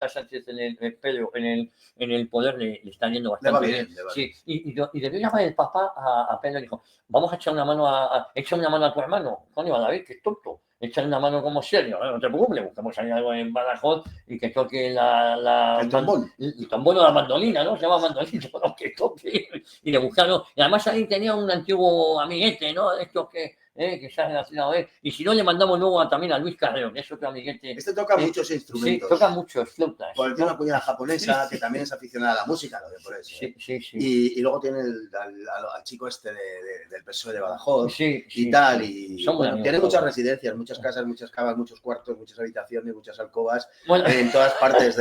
Sánchez en el poder le está yendo bastante bien. Sí, y debió llamar el papá a Pedro y dijo, vamos a echar una mano echa una mano a tu hermano, coño, a David, que es tonto, echar una mano como serio, no te preocupes, buscamos ahí algo en Badajoz y que toque el trombón o la mandolina, ¿no? Se llama mandolina, ¿no? Que toque, y le buscaron, y además ahí tenía un antiguo amiguete, ¿no? De estos que se ha relacionado a él. Y si no, le mandamos luego también a Luis Carrero, que es otro amiguete. Este toca muchos instrumentos. Sí, toca muchos flautas. Porque tiene una cuñada japonesa que también es aficionada a la música, lo de por eso. Sí. Y luego tiene al chico este del PSOE de Badajoz y tal. Y bueno, tiene muchas residencias, muchas casas, muchas camas, muchos cuartos, muchas habitaciones, muchas alcobas, en todas partes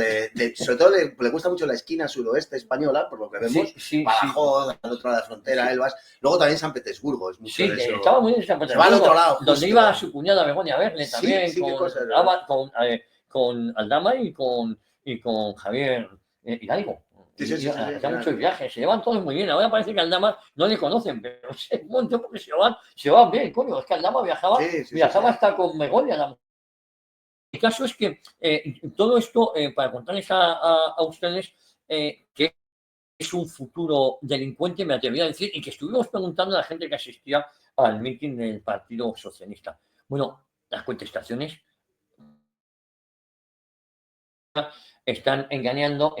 sobre todo le gusta mucho la esquina sudoeste española, por lo que vemos, Badajoz, al otro lado de la frontera, Elvas. Luego también San Petersburgo, es mucho de eso. Estaba muy bien San Petersburgo. Se va al otro lado, justo. Donde iba su cuñada Begoña Verne también, con Aldama y con Javier Hidalgo. Hacía muchos viajes, se llevan todos muy bien. Ahora parece que Aldama no le conocen, pero se montó porque se van bien, coño. Es que Aldama viajaba hasta con Begoña. El caso es que todo esto, para contarles a ustedes, que es un futuro delincuente, me atrevería a decir, y que estuvimos preguntando a la gente que asistía al mitin del Partido Socialista. Bueno, las contestaciones están engañando,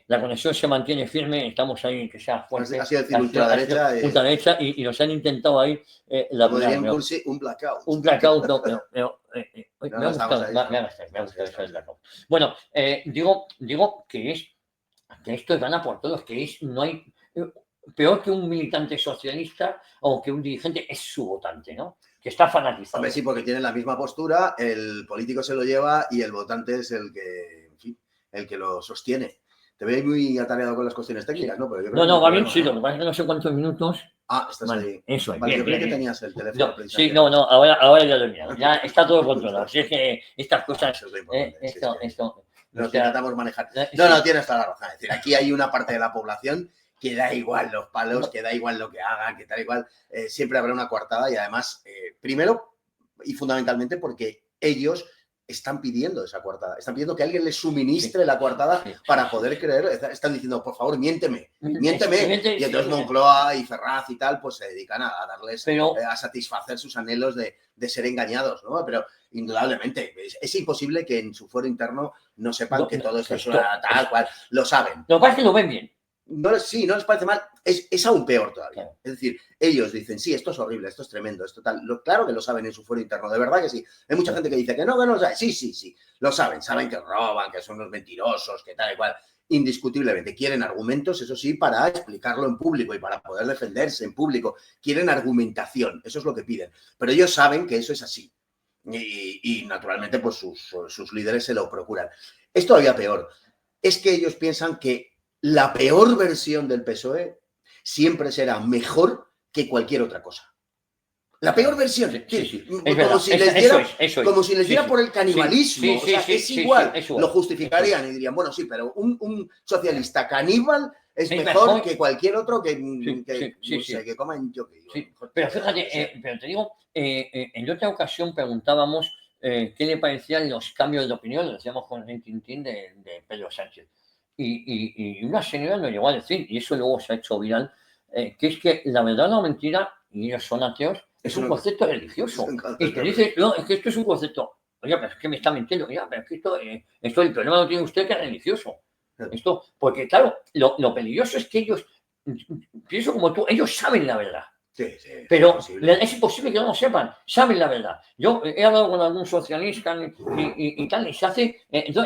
la conexión se mantiene firme, estamos ahí, que sea fuerte. Así decir, ultraderecha, y nos han intentado ahí un blackout. Un blackout, me ha gustado eso del blackout. Bueno, digo que esto es gana por todos, que no hay peor que un militante socialista o que un dirigente es su votante, ¿no? Que está fanatizado. Hombre, sí, porque tienen la misma postura, el político se lo lleva y el votante es el que, en fin, el que lo sostiene. Te veo muy atareado con las cuestiones técnicas, ¿no? Pero yo creo no, va bien, sí, lo que pasa es que no sé cuántos minutos. Estás ahí. Eso es. Vale, bien, yo creí bien, que tenías el teléfono. Sí, no, ahora ya lo he mirado. Ya está todo controlado. Así es que estas cosas. Esto. Nos intentamos manejar. No, tienes toda la razón. Es decir, aquí hay una parte de la población que da igual los palos, que da igual lo que hagan, que da igual. Siempre habrá una coartada y además, primero y fundamentalmente porque ellos están pidiendo esa coartada, están pidiendo que alguien les suministre la coartada para poder creer, están diciendo, por favor, miénteme. Y entonces Moncloa y Ferraz y tal, pues se dedican a darles, a satisfacer sus anhelos de ser engañados, ¿no? Pero indudablemente, es imposible que en su fuero interno no sepan que todo esto es una tal cual, lo saben. Lo que pasa es que lo ven bien. No les parece mal, es aún peor todavía. Claro. Es decir, ellos dicen, sí, esto es horrible, esto es tremendo, esto tal. Claro que lo saben en su fuero interno, de verdad que sí. Hay mucha gente que dice que no lo sabe. Sí, lo saben que roban, que son unos mentirosos, que tal y cual. Indiscutiblemente. Quieren argumentos, eso sí, para explicarlo en público y para poder defenderse en público. Quieren argumentación, eso es lo que piden. Pero ellos saben que eso es así. Y naturalmente, pues sus líderes se lo procuran. Es todavía peor. Es que ellos piensan que la peor versión del PSOE siempre será mejor que cualquier otra cosa. La peor versión. Como si les diera por el canibalismo. Es igual. Lo justificarían y dirían, bueno, sí, pero un socialista caníbal es mejor que cualquier otro que coma en yoki. Pero fíjate, pero te digo, en otra ocasión preguntábamos qué le parecían los cambios de opinión, lo decíamos con el Tintín de Pedro Sánchez. y una señora nos llegó a decir, y eso luego se ha hecho viral, que es que la verdad o la mentira, y ellos son ateos, es un concepto religioso. Y te dices, no, es que esto es un concepto. Oye, pero es que me está mintiendo. Oye, pero es que esto el problema lo tiene usted que es religioso. Esto, porque claro, lo peligroso es que ellos, pienso como tú, ellos saben la verdad. Sí, pero es imposible que no lo sepan, saben la verdad. Yo he hablado con algún socialista y tal, y se hace,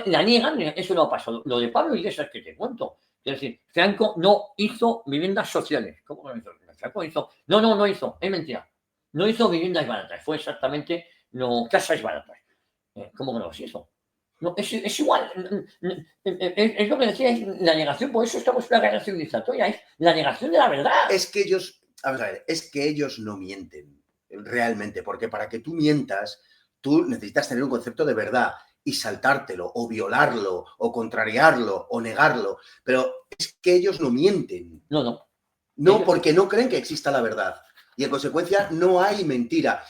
la niegan, eso no ha pasado. Lo de Pablo Iglesias que te cuento. Es decir, Franco no hizo viviendas sociales. ¿Cómo no hizo? Franco hizo. No hizo, es mentira. No hizo viviendas baratas, fue exactamente casas baratas. ¿Cómo que no los hizo? No, es igual, es lo que decía, es la negación, por eso estamos en una guerra civilizatoria, es la negación de la verdad. Es que ellos, vamos a ver, es que ellos no mienten realmente, porque para que tú mientas, tú necesitas tener un concepto de verdad y saltártelo, o violarlo, o contrariarlo, o negarlo, pero es que ellos no mienten. No, porque no creen que exista la verdad, y en consecuencia no hay mentira.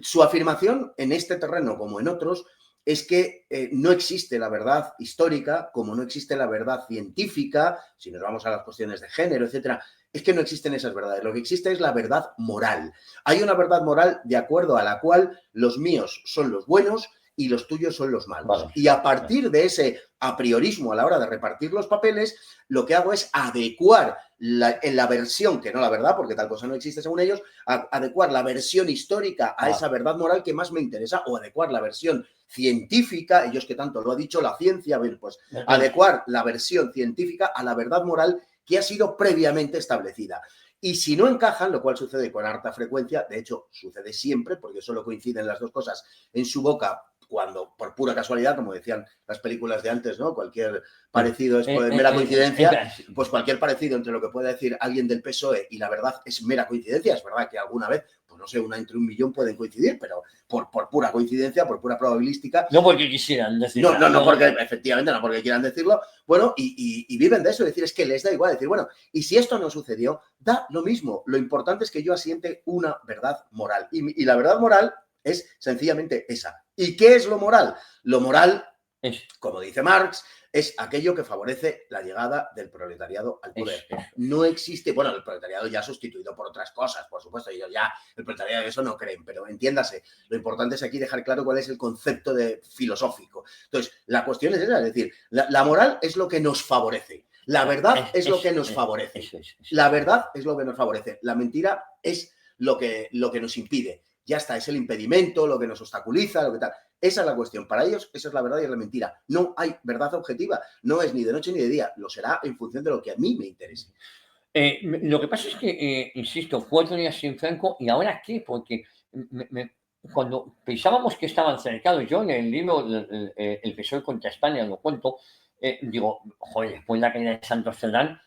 Su afirmación en este terreno, como en otros, es que no existe la verdad histórica, como no existe la verdad científica, si nos vamos a las cuestiones de género, etcétera, es que no existen esas verdades. Lo que existe es la verdad moral. Hay una verdad moral de acuerdo a la cual los míos son los buenos y los tuyos son los malos. Y a partir de ese a priorismo a la hora de repartir los papeles, lo que hago es adecuar en la versión, que no la verdad, porque tal cosa no existe según ellos, adecuar la versión histórica a esa verdad moral que más me interesa, o adecuar la versión científica, ellos que tanto lo ha dicho la ciencia, pues adecuar la versión científica a la verdad moral que ha sido previamente establecida. Y si no encajan, lo cual sucede con harta frecuencia, de hecho sucede siempre, porque solo coinciden las dos cosas en su boca, cuando por pura casualidad, como decían las películas de antes, ¿no? Cualquier parecido es mera coincidencia, pues cualquier parecido entre lo que puede decir alguien del PSOE y la verdad es mera coincidencia. Es verdad que alguna vez, pues no sé, una entre un millón pueden coincidir, pero por pura coincidencia, por pura probabilística. No porque quisieran decirlo. No, porque efectivamente, no porque quieran decirlo. Bueno, y viven de eso, es decir, es que les da igual decir, bueno, y si esto no sucedió, da lo mismo. Lo importante es que yo asiente una verdad moral. Y la verdad moral es sencillamente esa. ¿Y qué es lo moral? Lo moral, como dice Marx, es aquello que favorece la llegada del proletariado al poder. No existe, bueno, el proletariado ya sustituido por otras cosas, por supuesto, ellos ya, el proletariado de eso no creen, pero entiéndase, lo importante es aquí dejar claro cuál es el concepto filosófico. Entonces, la cuestión es esa, es decir, la moral es lo que nos favorece. La verdad es lo que nos favorece. La verdad es lo que nos favorece. La mentira es lo que nos impide. Ya está, es el impedimento, lo que nos obstaculiza, lo que tal. Esa es la cuestión. Para ellos, esa es la verdad y es la mentira. No hay verdad objetiva. No es ni de noche ni de día. Lo será en función de lo que a mí me interese. Lo que pasa es que, insisto, 4 días sin Franco, ¿y ahora qué? Porque cuando pensábamos que estaban cercados, yo en el libro El PSOE contra España lo cuento, digo, joder, después de la caída de Santos Cerdán,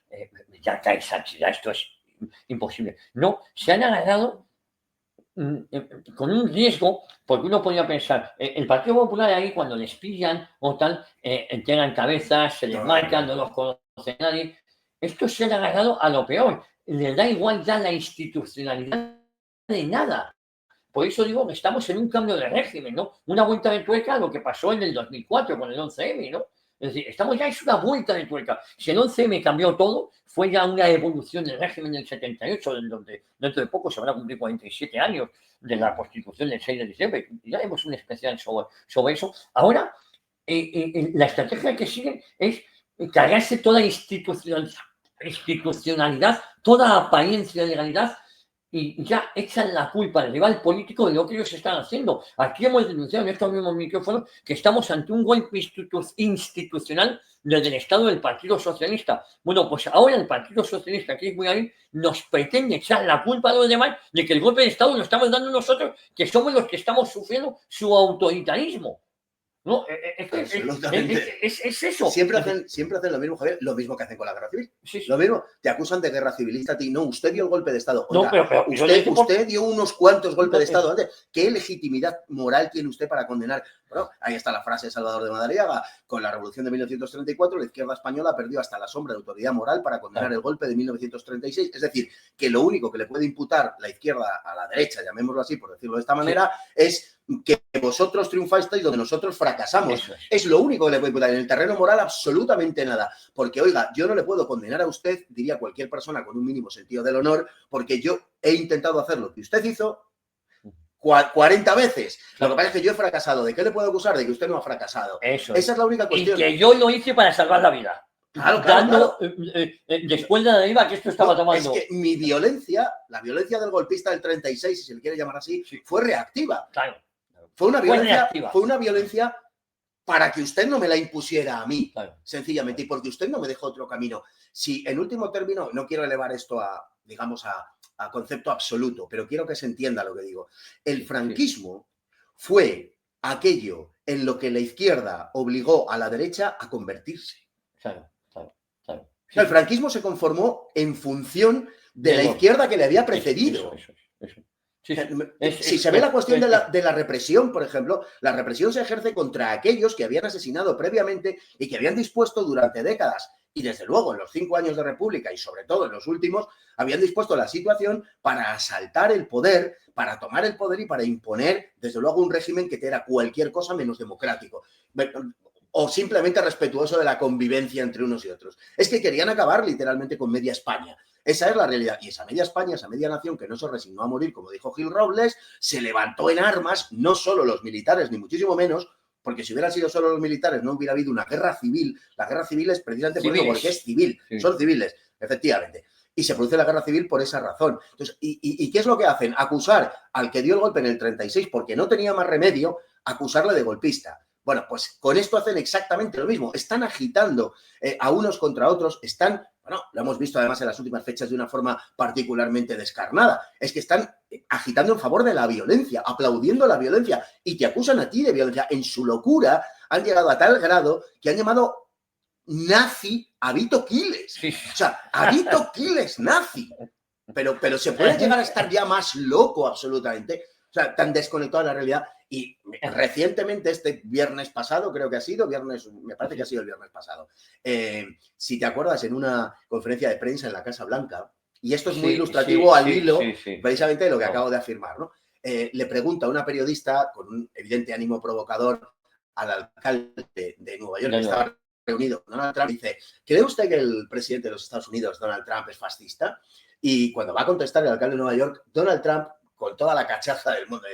ya cae Sánchez, ya esto es imposible. No, se han agarrado con un riesgo, porque uno podría pensar, el Partido Popular ahí cuando les pillan o tal, entregan cabezas, se les marcan, no los conoce nadie. Esto se ha agarrado a lo peor. Les da igual ya la institucionalidad de nada. Por eso digo que estamos en un cambio de régimen, ¿no? Una vuelta de tuerca a lo que pasó en el 2004 con el 11M, ¿no? Es decir, estamos ya, es una vuelta de tuerca. Si el 11M cambió todo, fue ya una evolución del régimen del 78, en donde dentro de poco se van a cumplir 47 años de la Constitución del 6 de diciembre. Ya haremos un especial sobre eso. Ahora, la estrategia que siguen es cargarse toda institucionalidad, toda apariencia de legalidad, y ya echan la culpa al rival político de lo que ellos están haciendo. Aquí hemos denunciado en estos mismos micrófonos que estamos ante un golpe institucional desde el Estado del Partido Socialista. Bueno, pues ahora el Partido Socialista, que es muy hábil, nos pretende echar la culpa a los demás de que el golpe de Estado lo estamos dando nosotros, que somos los que estamos sufriendo su autoritarismo. No, es eso. Siempre hacen lo mismo, Javier, lo mismo que hacen con la guerra civil. Lo mismo, te acusan de guerra civilista a ti. No, usted dio el golpe de Estado. Oiga, no, pero usted dio unos cuantos golpes de Estado antes. ¿Qué legitimidad moral tiene usted para condenar? Bueno, ahí está la frase de Salvador de Madariaga. Con la revolución de 1934, la izquierda española perdió hasta la sombra de autoridad moral para condenar el golpe de 1936. Es decir, que lo único que le puede imputar la izquierda a la derecha, llamémoslo así, por decirlo de esta manera, es que vosotros triunfasteis donde nosotros fracasamos. Eso es. Es lo único que le puedo imputar. En el terreno moral, absolutamente nada. Porque, oiga, yo no le puedo condenar a usted, diría cualquier persona con un mínimo sentido del honor, porque yo he intentado hacer lo que usted hizo 40 veces. Lo que pasa es que yo he fracasado. ¿De qué le puedo acusar? De que usted no ha fracasado. Eso es. Esa es la única Y cuestión. que yo lo hice para salvar la vida. Claro, Dando después de la deriva que esto estaba tomando. Es que mi violencia, la violencia del golpista del 36, si se le quiere llamar así, Sí. fue reactiva. Claro. Fue una reactiva. violencia para que usted no me la impusiera a mí, Claro. sencillamente, y porque usted no me dejó otro camino. Si en último término, no quiero elevar esto a, digamos, a concepto absoluto, pero quiero que se entienda lo que digo. El franquismo fue aquello en lo que la izquierda obligó a la derecha a convertirse. Claro, claro, claro. Sí. El franquismo se conformó en función de la izquierda que le había precedido. Eso. Sí, si se ve la cuestión de la represión, por ejemplo, la represión se ejerce contra aquellos que habían asesinado previamente y que habían dispuesto durante décadas, y desde luego en los 5 años de República y sobre todo en los últimos, habían dispuesto la situación para asaltar el poder, para tomar el poder y para imponer, desde luego, un régimen que era cualquier cosa menos democrático o simplemente respetuoso de la convivencia entre unos y otros. Es que querían acabar literalmente con media España. Esa es la realidad. Y esa media España, esa media nación que no se resignó a morir, como dijo Gil Robles, se levantó en armas, no solo los militares, ni muchísimo menos, porque si hubieran sido solo los militares no hubiera habido una guerra civil. La guerra civil es precisamente por eso, porque es civil, son civiles, efectivamente. Y se produce la guerra civil por esa razón. Entonces, ¿y qué es lo que hacen? Acusar al que dio el golpe en el 36 porque no tenía más remedio, acusarle de golpista. Bueno, pues con esto hacen exactamente lo mismo. Están agitando a unos contra otros, lo hemos visto además en las últimas fechas de una forma particularmente descarnada. Es que están agitando en favor de la violencia, aplaudiendo la violencia y te acusan a ti de violencia. En su locura han llegado a tal grado que han llamado nazi a Vito Quiles. Sí. O sea, a Vito Quiles nazi. Pero se puede llegar a estar ya más loco absolutamente. O sea, tan desconectado de la realidad. Y recientemente, este viernes pasado, creo que ha sido, me parece que ha sido el viernes pasado, si te acuerdas, en una conferencia de prensa en la Casa Blanca, y esto es muy ilustrativo al hilo, precisamente de lo que acabo de afirmar, ¿no? Le pregunta a una periodista con un evidente ánimo provocador al alcalde de Nueva York, que estaba reunido con Donald Trump, y dice, ¿cree usted que el presidente de los Estados Unidos, Donald Trump, es fascista? Y cuando va a contestar el alcalde de Nueva York, Donald Trump, con toda la cachaza del mundo,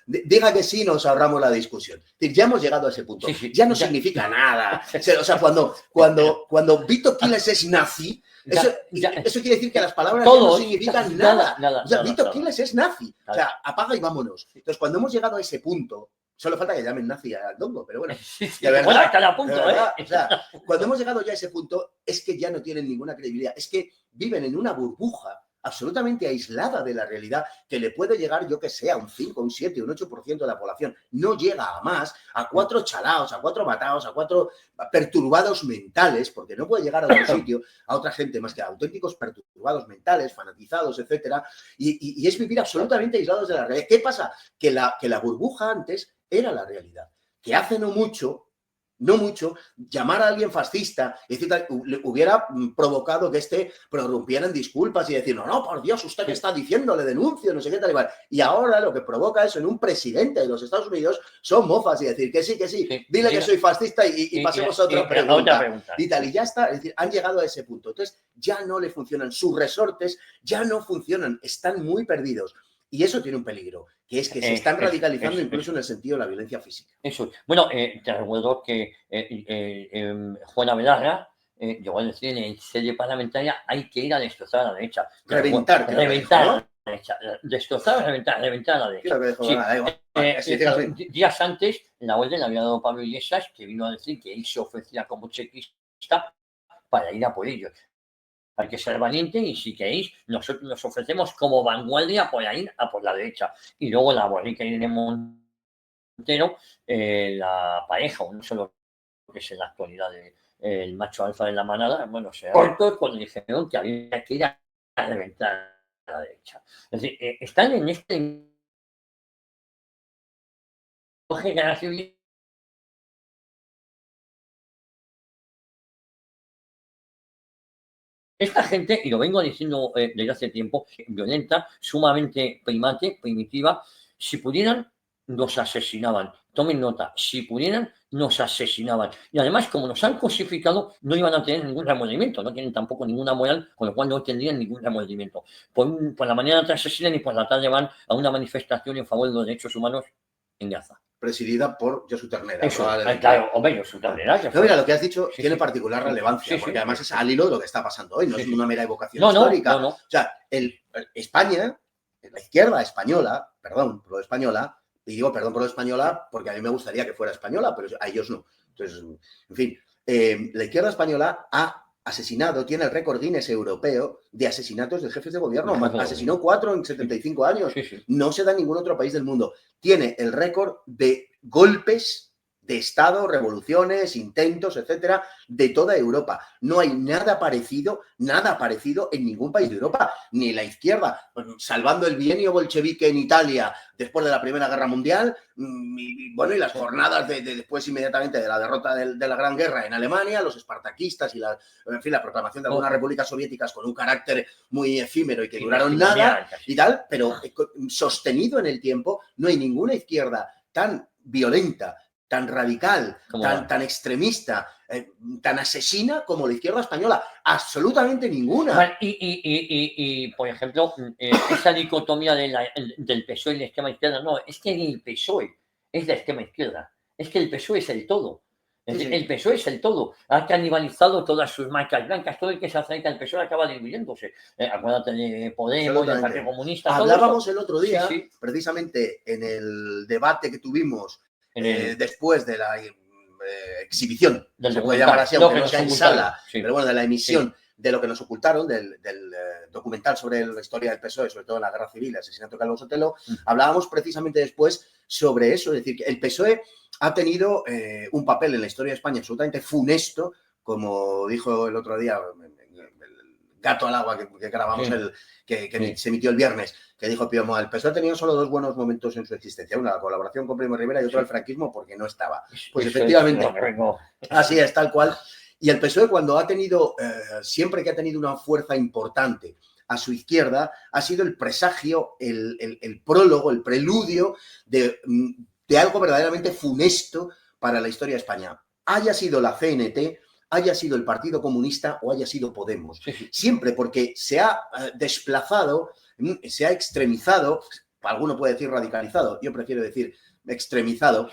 diga que sí, nos ahorramos la discusión. Es decir, ya hemos llegado a ese punto. Ya no significa nada. O sea, cuando Vito Quiles es nazi, eso quiere decir que las palabras no significan nada. O sea, Vito Quiles es nazi. O sea, apaga y vámonos. Entonces, cuando hemos llegado a ese punto, solo falta que llamen nazi al Dongo, pero bueno. De verdad, está a punto, o sea, cuando hemos llegado ya a ese punto, es que ya no tienen ninguna credibilidad. Es que viven en una burbuja absolutamente aislada de la realidad, que le puede llegar, yo que sé, a un 5, un 7, un 8% de la población. No llega a más, a 4 chalaos, a 4 matados, a 4 perturbados mentales, porque no puede llegar a otro sitio, a otra gente más que a auténticos perturbados mentales, fanatizados, etcétera, y es vivir absolutamente aislados de la realidad. ¿Qué pasa? Que la burbuja antes era la realidad, que hace no mucho, llamar a alguien fascista hubiera provocado que prorrumpiera en disculpas y decir, no, por Dios, ¿usted qué está diciendo? Le denuncio, no sé qué tal y cual. Y ahora lo que provoca eso en un presidente de los Estados Unidos son mofas y decir que sí, dile que soy fascista y pasemos a otra pregunta. Y tal, y ya está. Es decir, han llegado a ese punto. Entonces, ya no le funcionan. Sus resortes ya no funcionan. Están muy perdidos. Y eso tiene un peligro, que es que se están radicalizando incluso en el sentido de la violencia física. Eso. Bueno, te recuerdo que Juana Velarra llegó a decir en sede parlamentaria hay que ir a destrozar a la derecha. Reventar a la derecha. Destrozar, reventar a la derecha. Días antes, la orden le había dado Pablo Iglesias, que vino a decir que él se ofrecía como chequista para ir a por ellos. Hay que ser valiente y si queréis, nosotros nos ofrecemos como vanguardia para ir a por la derecha. Y luego la Borrica Irene Montero, la pareja, o no sé lo que es en la actualidad el macho alfa de la manada, bueno, se cortó cuando dijeron que había que ir a reventar a la derecha. Es decir, están en este generación. Esta gente, y lo vengo diciendo desde hace tiempo, violenta, sumamente primitiva, si pudieran, nos asesinaban. Tomen nota, si pudieran, nos asesinaban. Y además, como nos han cosificado, no iban a tener ningún remordimiento, no tienen tampoco ninguna moral, con lo cual no tendrían ningún remordimiento. Por la mañana te asesinan y por la tarde van a una manifestación en favor de los derechos humanos en Gaza. Presidida por Josu Ternera. Eso, claro, hombre, Josu Ternera. No, mira, lo que has dicho tiene particular relevancia, porque además es al hilo de lo que está pasando hoy, no es una mera evocación histórica. No. O sea, España, la izquierda española, perdón, pro española, y digo perdón por española porque a mí me gustaría que fuera española, pero a ellos no. Entonces, en fin, la izquierda española ha asesinado, tiene el récord Guinness europeo de asesinatos de jefes de gobierno. Asesinó 4 en 75 años. No se da en ningún otro país del mundo. Tiene el récord de golpes de Estado, revoluciones, intentos, etcétera, de toda Europa. No hay nada parecido en ningún país de Europa, ni la izquierda, salvando el bienio bolchevique en Italia después de la Primera Guerra Mundial, y las jornadas de después inmediatamente de la derrota de la Gran Guerra en Alemania, los espartaquistas y la proclamación de algunas repúblicas soviéticas con un carácter muy efímero y que duraron nada y tal, pero sostenido en el tiempo. No hay ninguna izquierda tan violenta, tan radical, tan extremista, tan asesina como la izquierda española. Absolutamente ninguna. Vale, y por ejemplo, esa dicotomía del PSOE y la extrema izquierda, no, es que el PSOE es la extrema izquierda. Es que el PSOE es el todo. El PSOE es el todo. Ha canibalizado todas sus marcas blancas. Todo el que se acerca al PSOE acaba diluyéndose. Acuérdate de Podemos, del Partido Comunista. Hablábamos el otro día, precisamente en el debate que tuvimos después de la exhibición, se puede llamar así, aunque no sea en sala, pero bueno, de la emisión de lo que nos ocultaron, del documental sobre la historia del PSOE, sobre todo en la Guerra Civil, el asesinato de Calvo Sotelo, hablábamos precisamente después sobre eso, es decir, que el PSOE ha tenido un papel en la historia de España absolutamente funesto, como dijo el otro día el gato al agua que grabamos, que se emitió el viernes, que dijo Pío, el PSOE ha tenido solo 2 buenos momentos en su existencia, una la colaboración con Primo Rivera y otra el franquismo porque no estaba. Pues efectivamente, así es, tal cual. Y el PSOE cuando ha tenido, siempre que ha tenido una fuerza importante a su izquierda, ha sido el presagio, el prólogo, el preludio de algo verdaderamente funesto para la historia de España. Haya sido la CNT, haya sido el Partido Comunista o haya sido Podemos. Siempre, porque se ha desplazado, se ha extremizado, alguno puede decir radicalizado, yo prefiero decir extremizado,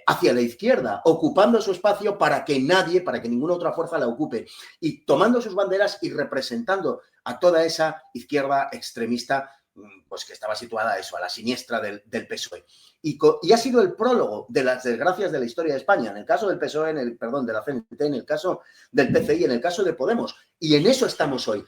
hacia la izquierda, ocupando su espacio para que ninguna otra fuerza la ocupe, y tomando sus banderas y representando a toda esa izquierda extremista, pues que estaba situada a la siniestra del PSOE. Y ha sido el prólogo de las desgracias de la historia de España, en el caso del PSOE, de la CNT, en el caso del PCI, en el caso de Podemos. Y en eso estamos hoy.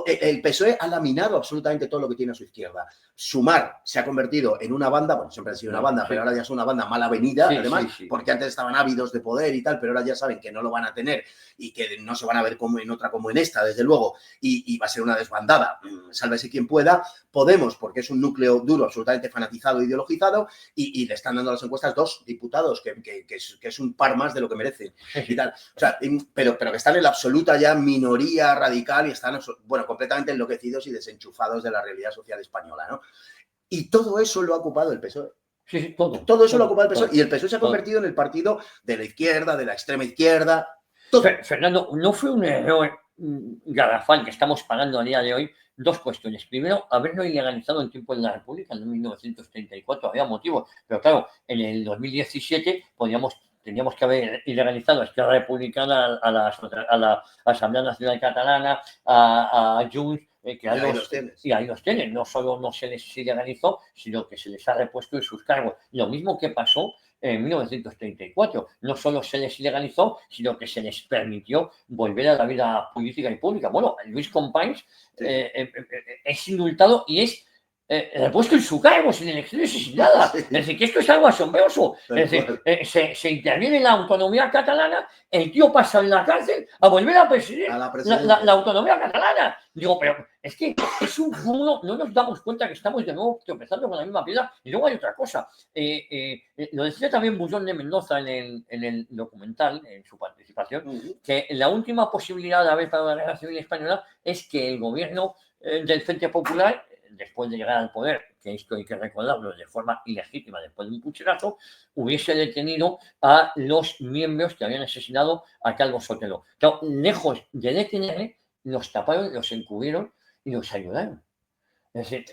El PSOE ha laminado absolutamente todo lo que tiene a su izquierda. Sumar se ha convertido en una banda, bueno, siempre ha sido una banda, pero ahora ya es una banda mal avenida, además, porque antes estaban ávidos de poder y tal, pero ahora ya saben que no lo van a tener y que no se van a ver como en otra como en esta, desde luego, y va a ser una desbandada, sálvese quien pueda. Podemos, porque es un núcleo duro, absolutamente fanatizado e ideologizado, y le están dando a las encuestas 2 diputados, que es un par más de lo que merecen. Y tal. O sea, pero que están en la absoluta ya minoría radical y están, bueno, completamente enloquecidos y desenchufados de la realidad social española, ¿no? Y todo eso lo ha ocupado el PSOE. Todo eso lo ha ocupado el PSOE. Y el PSOE se ha convertido en el partido de la izquierda, de la extrema izquierda. Fernando, ¿no fue un error garrafal que estamos pagando a día de hoy? 2 cuestiones. Primero, haberlo ilegalizado en tiempo de la República, en 1934, había motivos. Pero claro, en el 2017 teníamos que haber ilegalizado a Esquerra Republicana, a la Asamblea Nacional Catalana, a Junts, y ahí los tienen. No solo no se les ilegalizó, sino que se les ha repuesto en sus cargos. Lo mismo que pasó en 1934. No solo se les ilegalizó, sino que se les permitió volver a la vida política y pública. Bueno, Luis Companys es indultado y es repuesto en su cargo, sin elecciones y sin nada. Es decir, que esto es algo asombroso. Es decir, se interviene en la autonomía catalana, el tío pasa en la cárcel a volver a presidir la autonomía catalana. Digo, pero es que es un cúmulo, no nos damos cuenta que estamos de nuevo tropezando con la misma piedra. Y luego hay otra cosa. Lo decía también Bullón de Mendoza en el documental, en su participación, que la última posibilidad de haber para la Guerra Civil Española es que el gobierno del Frente Popular, después de llegar al poder, que esto hay que recordarlo de forma ilegítima después de un pucherazo, hubiese detenido a los miembros que habían asesinado a Calvo Sotelo. Claro, lejos de detenerle, los taparon, los encubrieron y los ayudaron. Es decir,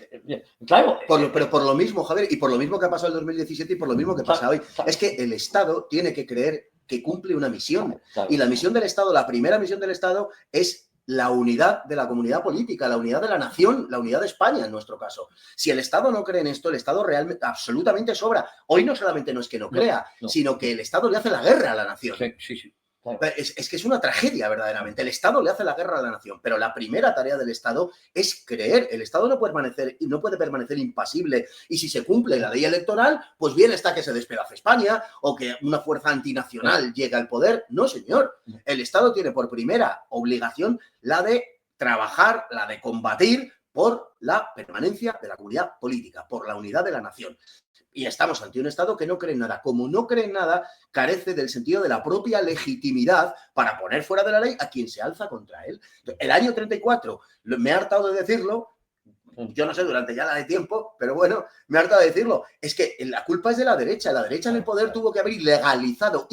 claro. Pero por lo mismo, Javier, y por lo mismo que ha pasado en 2017 y por lo mismo que pasa hoy, es que el Estado tiene que creer que cumple una misión. Y la misión del Estado, la primera misión del Estado es la unidad de la comunidad política, la unidad de la nación, la unidad de España en nuestro caso. Si el Estado no cree en esto, el Estado realmente absolutamente sobra. Hoy no solamente no es que no crea, sino que el Estado le hace la guerra a la nación. Sí. Claro. Es que es una tragedia verdaderamente. El Estado le hace la guerra a la nación, pero la primera tarea del Estado es creer. El Estado no puede permanecer impasible, y si se cumple la ley electoral, pues bien está que se despedace España o que una fuerza antinacional llegue al poder. No, señor. El Estado tiene por primera obligación la de trabajar, la de combatir por la permanencia de la comunidad política, por la unidad de la nación. Y estamos ante un Estado que no cree en nada. Como no cree en nada, carece del sentido de la propia legitimidad para poner fuera de la ley a quien se alza contra él. El año 34, me he hartado de decirlo, yo no sé, durante ya la de tiempo, pero bueno, me he hartado de decirlo, es que la culpa es de la derecha en el poder tuvo que haber ilegalizado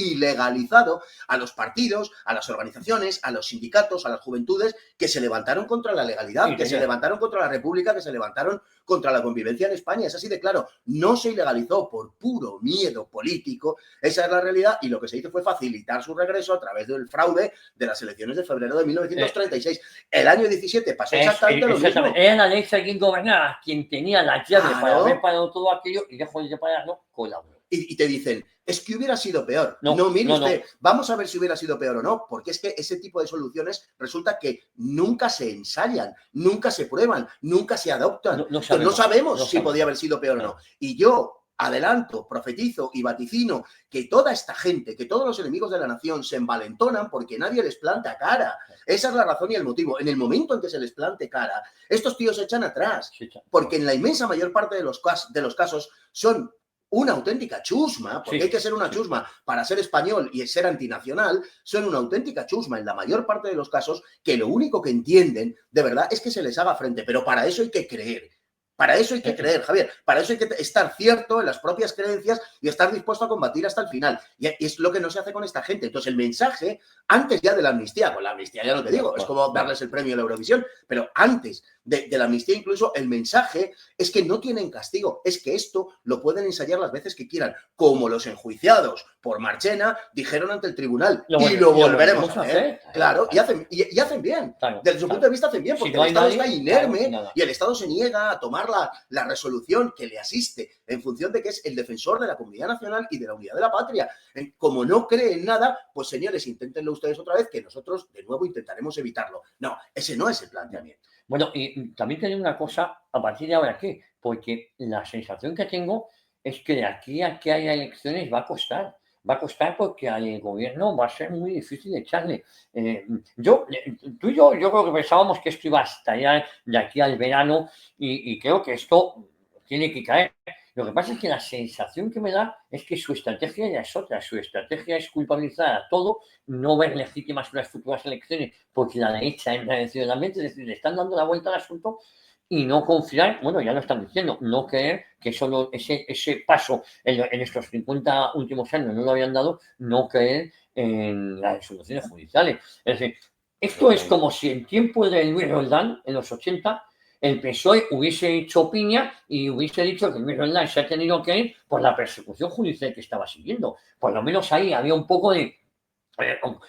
a los partidos, a las organizaciones, a los sindicatos, a las juventudes que se levantaron contra la legalidad, que se levantaron contra la república, que se levantaron contra la convivencia en España. Es así de claro, no se ilegalizó por puro miedo político, esa es la realidad, y lo que se hizo fue facilitar su regreso a través del fraude de las elecciones de febrero de 1936. El año 17 pasó exactamente lo mismo. Era la ley quien gobernaba, quien tenía la llave para haber parado todo aquello, y lejos de pararlo, colaboró. Y te dicen, es que hubiera sido peor. Mire usted, vamos a ver si hubiera sido peor o no, porque es que ese tipo de soluciones resulta que nunca se ensayan, nunca se prueban, nunca se adoptan. No sabemos si podía haber sido peor o no. Y yo adelanto, profetizo y vaticino que toda esta gente, que todos los enemigos de la nación se envalentonan porque nadie les planta cara. Esa es la razón y el motivo. En el momento en que se les plante cara, estos tíos se echan atrás, porque en la inmensa mayor parte de los casos son una auténtica chusma, porque hay que ser una chusma para ser español y ser antinacional, son una auténtica chusma en la mayor parte de los casos, que lo único que entienden de verdad es que se les haga frente, pero para eso hay que creer. Para eso hay que creer, Javier. Para eso hay que estar cierto en las propias creencias y estar dispuesto a combatir hasta el final. Y es lo que no se hace con esta gente. Entonces, el mensaje, antes ya de la amnistía, con la amnistía ya no te digo, es como darles el premio a la Eurovisión, pero antes de la amnistía incluso, el mensaje es que no tienen castigo, es que esto lo pueden ensayar las veces que quieran, como los enjuiciados por Marchena dijeron ante el tribunal, y lo volveremos a hacer. Claro, y hacen bien. Desde su punto de vista hacen bien, porque el Estado está inerme y el Estado se niega a tomar la resolución que le asiste en función de que es el defensor de la comunidad nacional y de la unidad de la patria. Como no cree en nada, pues señores, inténtenlo ustedes otra vez, que nosotros de nuevo intentaremos evitarlo. No, ese no es el planteamiento. Bueno, y también tengo una cosa a partir de ahora, ¿qué? Porque la sensación que tengo es que de aquí a que haya elecciones va a costar. Va a costar porque al gobierno va a ser muy difícil echarle. Tú y yo creo que pensábamos que esto iba a estallar de aquí al verano y creo que esto tiene que caer. Lo que pasa es que la sensación que me da es que su estrategia ya es otra. Su estrategia es culpabilizar a todo, no ver legítimas unas futuras elecciones porque la derecha ha enrarecido el ambiente, es decir, le están dando la vuelta al asunto y no confiar, bueno, ya lo están diciendo, no creer que solo ese paso en estos 50 últimos años no lo habían dado, no creer en las resoluciones judiciales. Es decir, esto es como si en tiempo de Luis Roldán, en los 80, el PSOE hubiese hecho piña y hubiese dicho que Luis Roldán se ha tenido que ir por la persecución judicial que estaba siguiendo. Por lo menos ahí había un poco de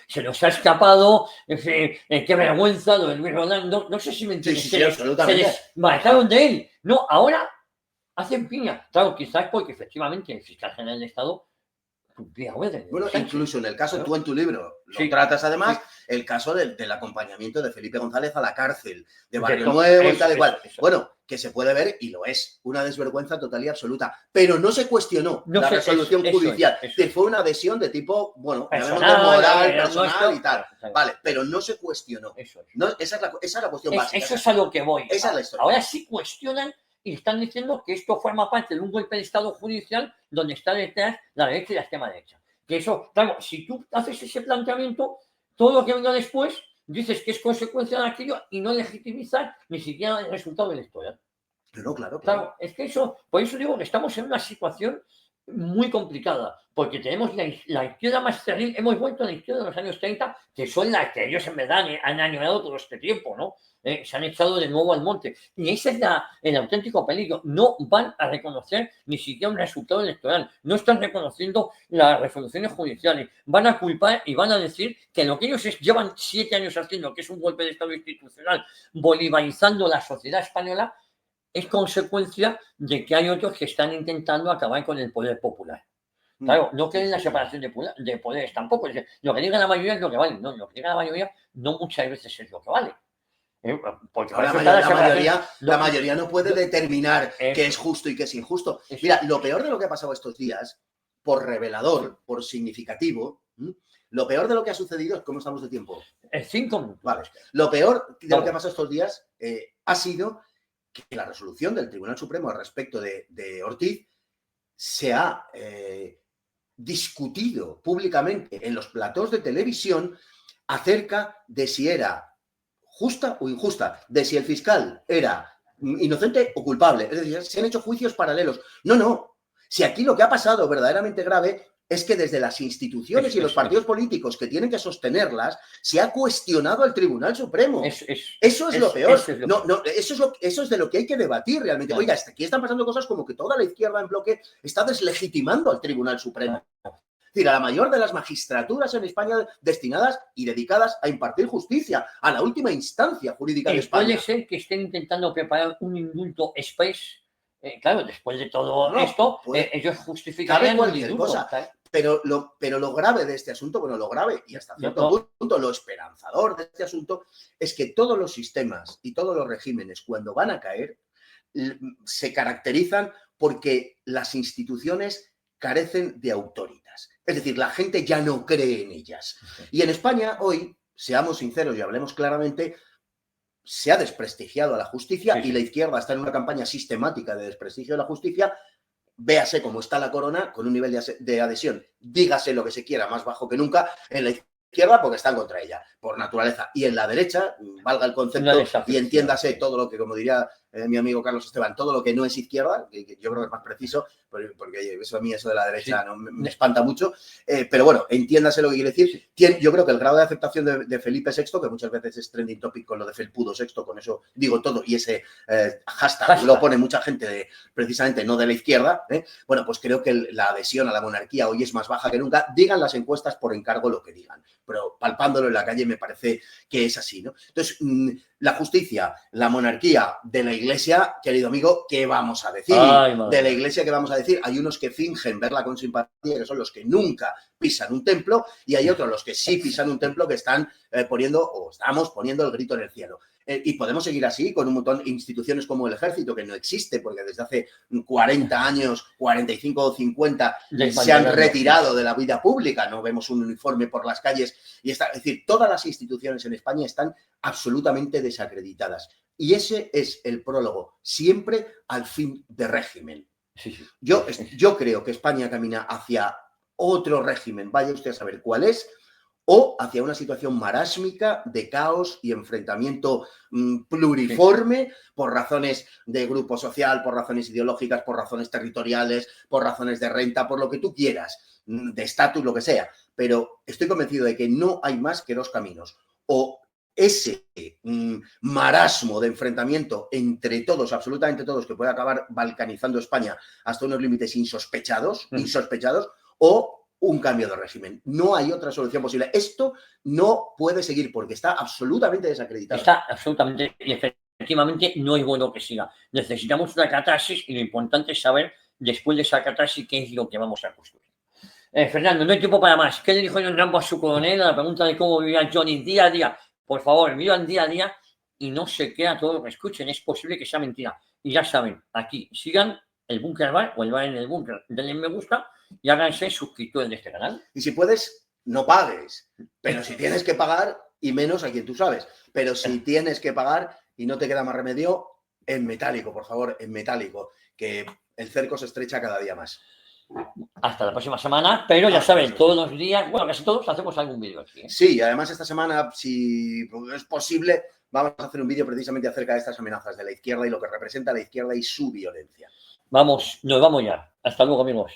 se nos ha escapado, qué vergüenza lo de Luis Roldán, no sé si me entiendes, se les marcaron de él. No, ahora hacen piña. Claro, quizás porque efectivamente el fiscal general del Estado cumplía órdenes. Bueno, incluso en el caso, tú en tu libro lo tratas además, el caso del acompañamiento de Felipe González a la cárcel, de Barrio Nuevo y tal y cual. Bueno, que se puede ver y lo es, una desvergüenza total y absoluta, pero no se cuestionó la resolución judicial, que fue una adhesión de tipo, bueno, moral, personal y tal, vale, pero no se cuestionó. Esa es la cuestión básica. Eso es a lo que voy. Esa es la historia. Ahora sí cuestionan y están diciendo que esto forma parte de un golpe de Estado judicial donde está detrás la derecha y la extrema derecha. Que eso, claro, si tú haces ese planteamiento, todo lo que venga después dices que es consecuencia de aquello y no legitimizar ni siquiera el resultado electoral. No, claro. Claro, es que eso, por eso digo que estamos en una situación muy complicada, porque tenemos la izquierda más terrible, hemos vuelto a la izquierda de los años 30, que son las que ellos en verdad han añorado todo este tiempo, ¿no? Se han echado de nuevo al monte. Y ese es el auténtico peligro. No van a reconocer ni siquiera un resultado electoral. No están reconociendo las resoluciones judiciales. Van a culpar y van a decir que lo que ellos llevan 7 años haciendo, que es un golpe de Estado institucional, bolivarizando la sociedad española, es consecuencia de que hay otros que están intentando acabar con el poder popular. Claro, no quieren la separación de poderes tampoco. Lo que diga la mayoría es lo que vale. No, lo que diga la mayoría no muchas veces es lo que vale. Porque no, la mayoría no puede determinar qué es justo y qué es injusto. Mira, lo peor de lo que ha pasado estos días, por revelador, por significativo, lo peor de lo que ha sucedido es cómo estamos de tiempo. 5 minutos. Vale. Lo peor de lo que ha pasado estos días ha sido que la resolución del Tribunal Supremo respecto de Ortiz se ha discutido públicamente en los platós de televisión acerca de si era justa o injusta, de si el fiscal era inocente o culpable. Es decir, se han hecho juicios paralelos. No. Si aquí lo que ha pasado verdaderamente grave es que desde las instituciones y los partidos políticos que tienen que sostenerlas, se ha cuestionado al Tribunal Supremo. Eso es lo peor. Eso es de lo que hay que debatir realmente. Claro. Oiga, aquí están pasando cosas como que toda la izquierda en bloque está deslegitimando al Tribunal Supremo. Es decir, a la mayor de las magistraturas en España destinadas y dedicadas a impartir justicia, a la última instancia jurídica de España. Puede ser que estén intentando preparar un indulto express. Claro, después de todo esto, ellos justificarían cualquier cosa. Pero lo grave de este asunto, bueno, lo grave y hasta cierto punto lo esperanzador de este asunto es que todos los sistemas y todos los regímenes, cuando van a caer, se caracterizan porque las instituciones carecen de autoritas. Es decir, la gente ya no cree en ellas. Y en España hoy, seamos sinceros y hablemos claramente, se ha desprestigiado a la justicia y la izquierda está en una campaña sistemática de desprestigio de la justicia. Véase cómo está la corona con un nivel de adhesión, dígase lo que se quiera, más bajo que nunca en la izquierda porque están contra ella, por naturaleza. Y en la derecha, valga el concepto y entiéndase todo lo que, como diría mi amigo Carlos Esteban, todo lo que no es izquierda, que yo creo que es más preciso, porque eso a mí, eso de la derecha no, me espanta mucho, pero bueno, entiéndase lo que quiere decir. Yo creo que el grado de aceptación de Felipe VI, que muchas veces es trending topic con lo de Felpudo VI, con eso digo todo, y ese hashtag lo pone mucha gente precisamente no de la izquierda, bueno, pues creo que la adhesión a la monarquía hoy es más baja que nunca, digan las encuestas por encargo lo que digan, pero palpándolo en la calle me parece que es así, ¿no? Entonces, la justicia, la monarquía, de la Iglesia, querido amigo, ¿qué vamos a decir? De la Iglesia, ¿qué vamos a decir? Hay unos que fingen verla con simpatía, que son los que nunca pisan un templo, y hay otros, los que sí pisan un templo, que están estamos poniendo el grito en el cielo. Y podemos seguir así con un montón de instituciones como el Ejército, que no existe, porque desde hace 40 años, 45 o 50, se han retirado de la vida pública, no vemos un uniforme por las calles, es decir, todas las instituciones en España están absolutamente desacreditadas. Y ese es el prólogo, siempre al fin de régimen. Yo creo que España camina hacia otro régimen, vaya usted a saber cuál es, o hacia una situación marásmica de caos y enfrentamiento pluriforme por razones de grupo social, por razones ideológicas, por razones territoriales, por razones de renta, por lo que tú quieras, de estatus, lo que sea. Pero estoy convencido de que no hay más que dos caminos. O ese marasmo de enfrentamiento entre todos, absolutamente todos, que puede acabar balcanizando España hasta unos límites insospechados, o un cambio de régimen. No hay otra solución posible. Esto no puede seguir porque está absolutamente desacreditado. Está absolutamente, y efectivamente no es bueno que siga. Necesitamos una catarsis y lo importante es saber, después de esa catarsis, qué es lo que vamos a construir. Fernando, no hay tiempo para más. ¿Qué le dijo John Rambo a su coronel a la pregunta de cómo vivía Johnny día a día? Por favor, vivan día a día y no se crea todo lo que escuchen. Es posible que sea mentira. Y ya saben, aquí sigan el Búnker Bar o el Bar en el Búnker. Denle me gusta y háganse suscriptores de este canal. Y si puedes, no pagues. Pero si tienes que pagar, y menos a quien tú sabes. Pero si tienes que pagar y no te queda más remedio, en metálico, por favor, en metálico. Que el cerco se estrecha cada día más. Hasta la próxima semana, pero ya saben, todos los días, bueno, casi todos hacemos algún vídeo aquí. Sí, además esta semana, si es posible, vamos a hacer un vídeo precisamente acerca de estas amenazas de la izquierda y lo que representa la izquierda y su violencia. Vamos, nos vamos ya. Hasta luego, amigos.